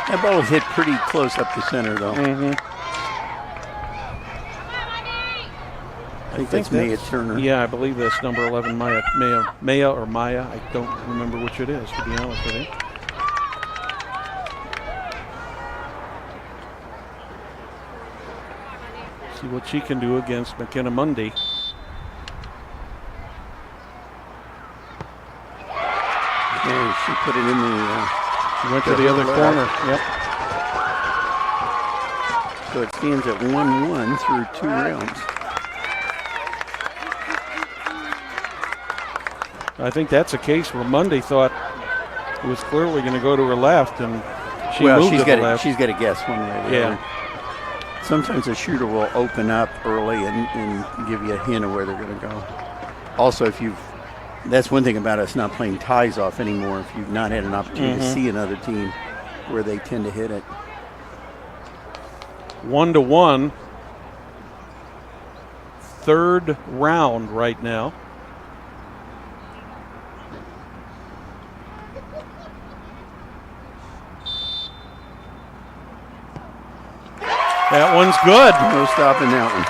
That ball was hit pretty close up the center, though. I think that's Maya Turner. Yeah, I believe that's number 11, Maya. I don't remember which it is, to be honest with you. See what she can do against McKenna Mundy. Yeah, she put it in the. She went to the other corner. Yep. So it stands at 1-1 through 2 rounds. I think that's a case where Mundy thought it was clearly going to go to her left, and she moved to the left. She's got to guess one way or the other. Sometimes a shooter will open up early and give you a hint of where they're going to go. Also, that's one thing about us not playing ties off anymore. If you've not had an opportunity to see another team where they tend to hit it. 1-1. Third round right now. That one's good. No stopping that one.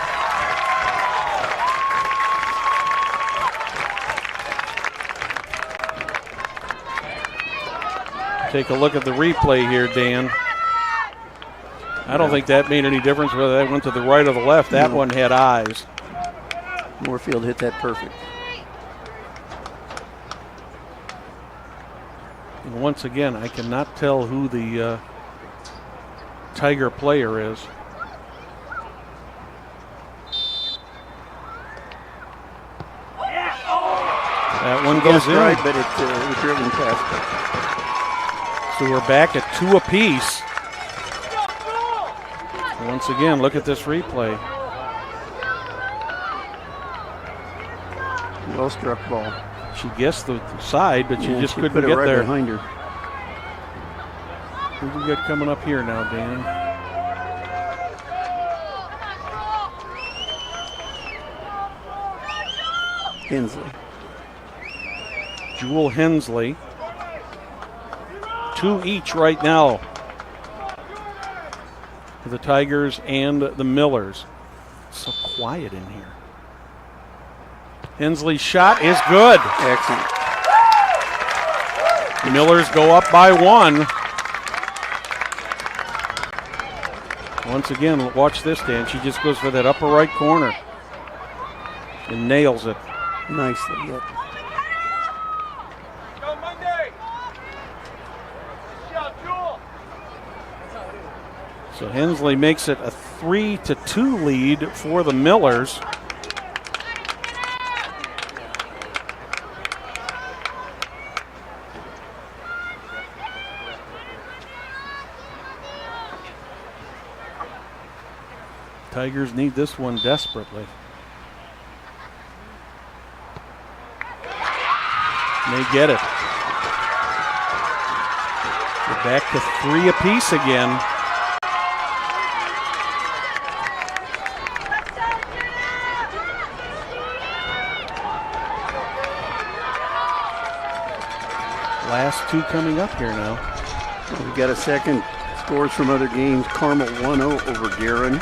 Take a look at the replay here, Dan. I don't think that made any difference whether that went to the right or the left. That one had eyes. Moorfield hit that perfect. And once again, I cannot tell who the Tiger player is. That one goes in. Right, but it was driven past. So we're back at 2 apiece. Once again, look at this replay. Well struck ball. She guessed the side, but she just couldn't put it get right there. Behind her. Who do we got coming up here now, Dan? Hensley. Jewel Hensley. 2 each right now for the Tigers and the Millers. So quiet in here. Hensley's shot is good. Excellent. Millers go up by 1. Once again, watch this, Dan. She just goes for that upper right corner and nails it. Nicely hit. Go Monday. Shot, Jewel. So Hensley makes it a 3-2 lead for the Millers. Tigers need this one desperately. They get it. We're back to 3 apiece again. Last 2 coming up here now. Well, we got a second. Scores from other games. Carmel 1-0 over Guerin,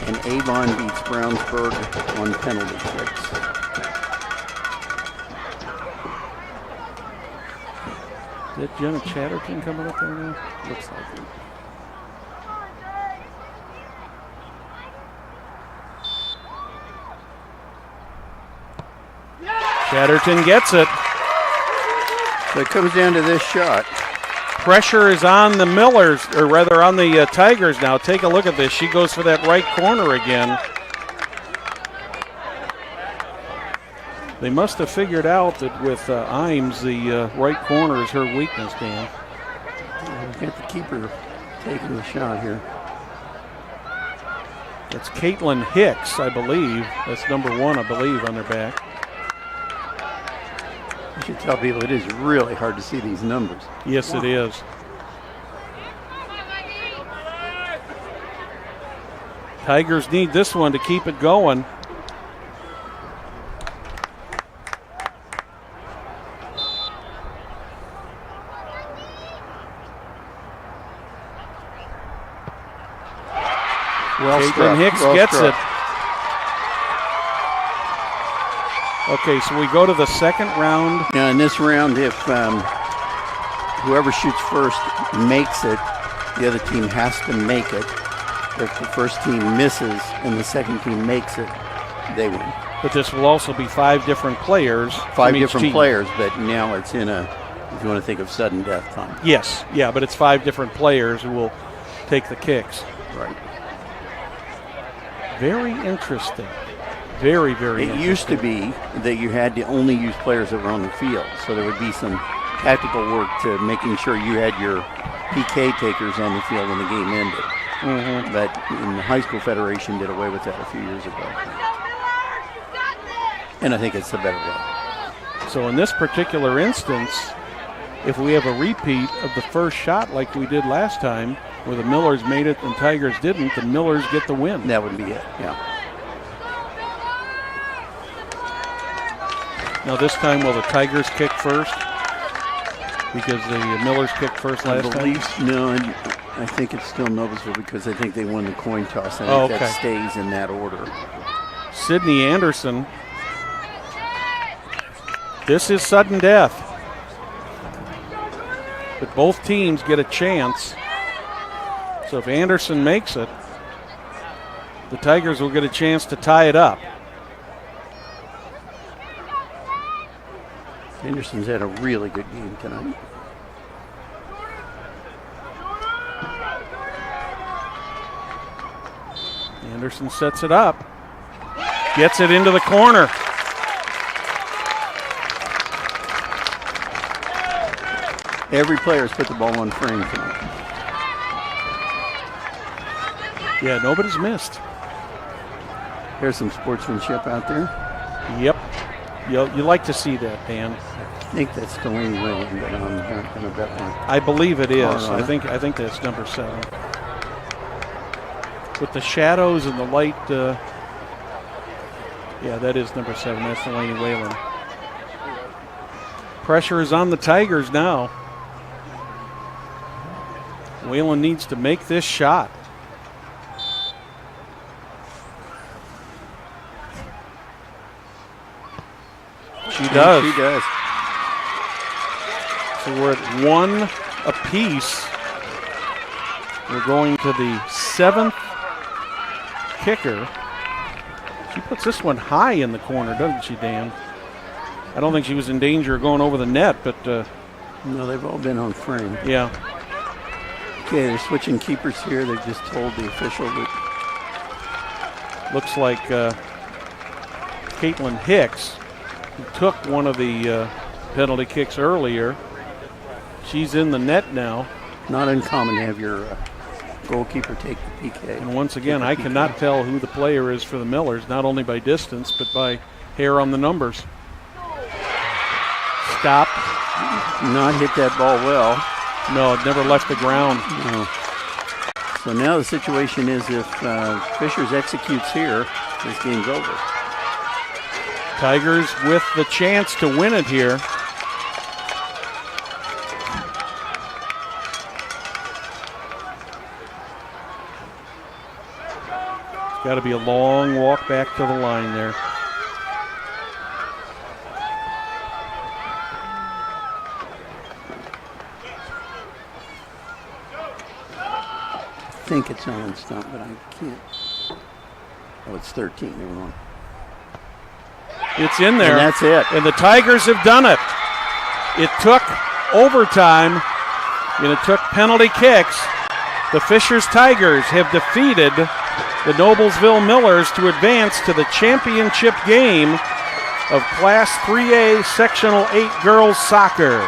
and Avon beats Brownsburg on penalty kicks. Is that Jenna Chatterton coming up there now? Looks like it. Chatterton gets it. So it comes down to this shot. Pressure is on the Millers, or rather on the Tigers now. Take a look at this. She goes for that right corner again. They must have figured out that with Imes, the right corner is her weakness, Dan. We got the keeper taking the shot here. It's Caitlin Hicks, I believe. That's number 1, I believe, on their back. I should tell people it is really hard to see these numbers. Yes, it is. Tigers need this one to keep it going. Well Caitlin struck. Hicks Well gets struck. it. Okay, so we go to the second round. Now in this round, if whoever shoots first makes it, the other team has to make it. If the first team misses and the second team makes it, they win. But this will also be 5 different players. 5 from each different team. players, but now it's in a, if you want to think of sudden death time. Yes, yeah, but it's 5 different players who will take the kicks. Right. Very interesting. Very, very It interesting. used to be that you had to only use players that were on the field, so there would be some tactical work to making sure you had your PK takers on the field when the game ended. Mm-hmm. But in the High School Federation did away with that a few years ago. And I think it's the better way. So in this particular instance, if we have a repeat of the first shot like we did last time, where the Millers made it and Tigers didn't, the Millers get the win. That would be it, yeah. Now this time, will the Tigers kick first? Because the Millers kicked first last time? No, I think it's still Noblesville because I think they won the coin toss. I think that stays in that order. Sydney Anderson. This is sudden death. But both teams get a chance. So if Anderson makes it, the Tigers will get a chance to tie it up. Anderson's had a really good game tonight. Anderson sets it up. Gets it into the corner. Every player's put the ball on frame tonight. Yeah, nobody's missed. There's some sportsmanship out there. Yep. You like to see that, Dan. I think that's Delaney Whalen, but I'm not going to bet one. I believe it is. Right. I think that's number 7. With the shadows and the light, yeah, that is number 7. That's Delaney Whalen. Pressure is on the Tigers now. Whalen needs to make this shot. She does. She does. So we're at 1 apiece. We're going to the 7th kicker. She puts this one high in the corner, doesn't she, Dan? I don't think she was in danger of going over the net, but... no, they've all been on frame. Yeah. Okay, they're switching keepers here. They just told the official that... Looks like Caitlin Hicks, who took one of the penalty kicks earlier. She's in the net now. Not uncommon to have your goalkeeper take the PK. And once again, I cannot tell who the player is for the Millers, not only by distance, but by hair on the numbers. Stop. Not hit that ball well. No, it never left the ground. No. So now the situation is if Fishers executes here, this game's over. Tigers with the chance to win it here. It's got to be a long walk back to the line there. I think it's on stump, but I can't. Oh, it's 13. Never mind. It's in there. And that's it. And the Tigers have done it. It took overtime, and it took penalty kicks. The Fishers Tigers have defeated the Noblesville Millers to advance to the championship game of Class 3A Sectional 8 Girls Soccer.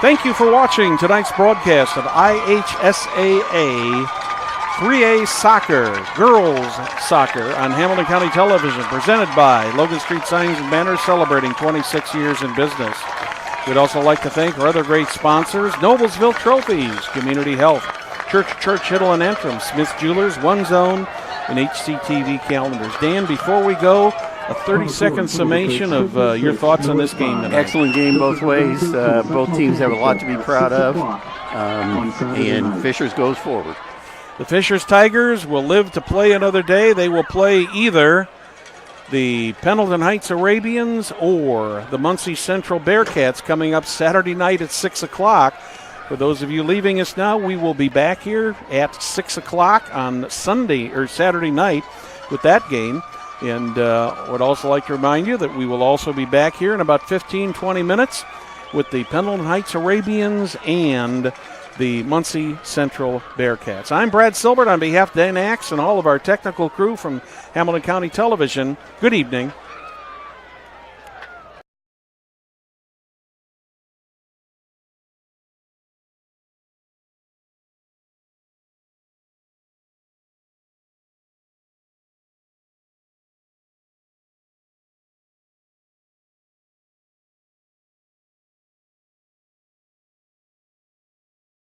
Thank you for watching tonight's broadcast of IHSAA 3A Soccer, Girls Soccer on Hamilton County Television, presented by Logan Street Signs and Banners, celebrating 26 years in business. We'd also like to thank our other great sponsors, Noblesville Trophies, Community Health, Church Hiddle and Antrim, Smith's Jewelers, One Zone, and HCTV calendars. Dan, before we go, a 30-second summation of your thoughts on this game tonight. Excellent game both ways. Both teams have a lot to be proud of, and Fishers goes forward. The Fishers Tigers will live to play another day. They will play either the Pendleton Heights Arabians or the Muncie Central Bearcats coming up Saturday night at 6 o'clock. For those of you leaving us now, we will be back here at 6 o'clock on Sunday or Saturday night with that game. And would also like to remind you that we will also be back here in about 15-20 minutes with the Pendleton Heights Arabians and the Muncie Central Bearcats. I'm Brad Silbert on behalf of Dan Axe and all of our technical crew from Hamilton County Television. Good evening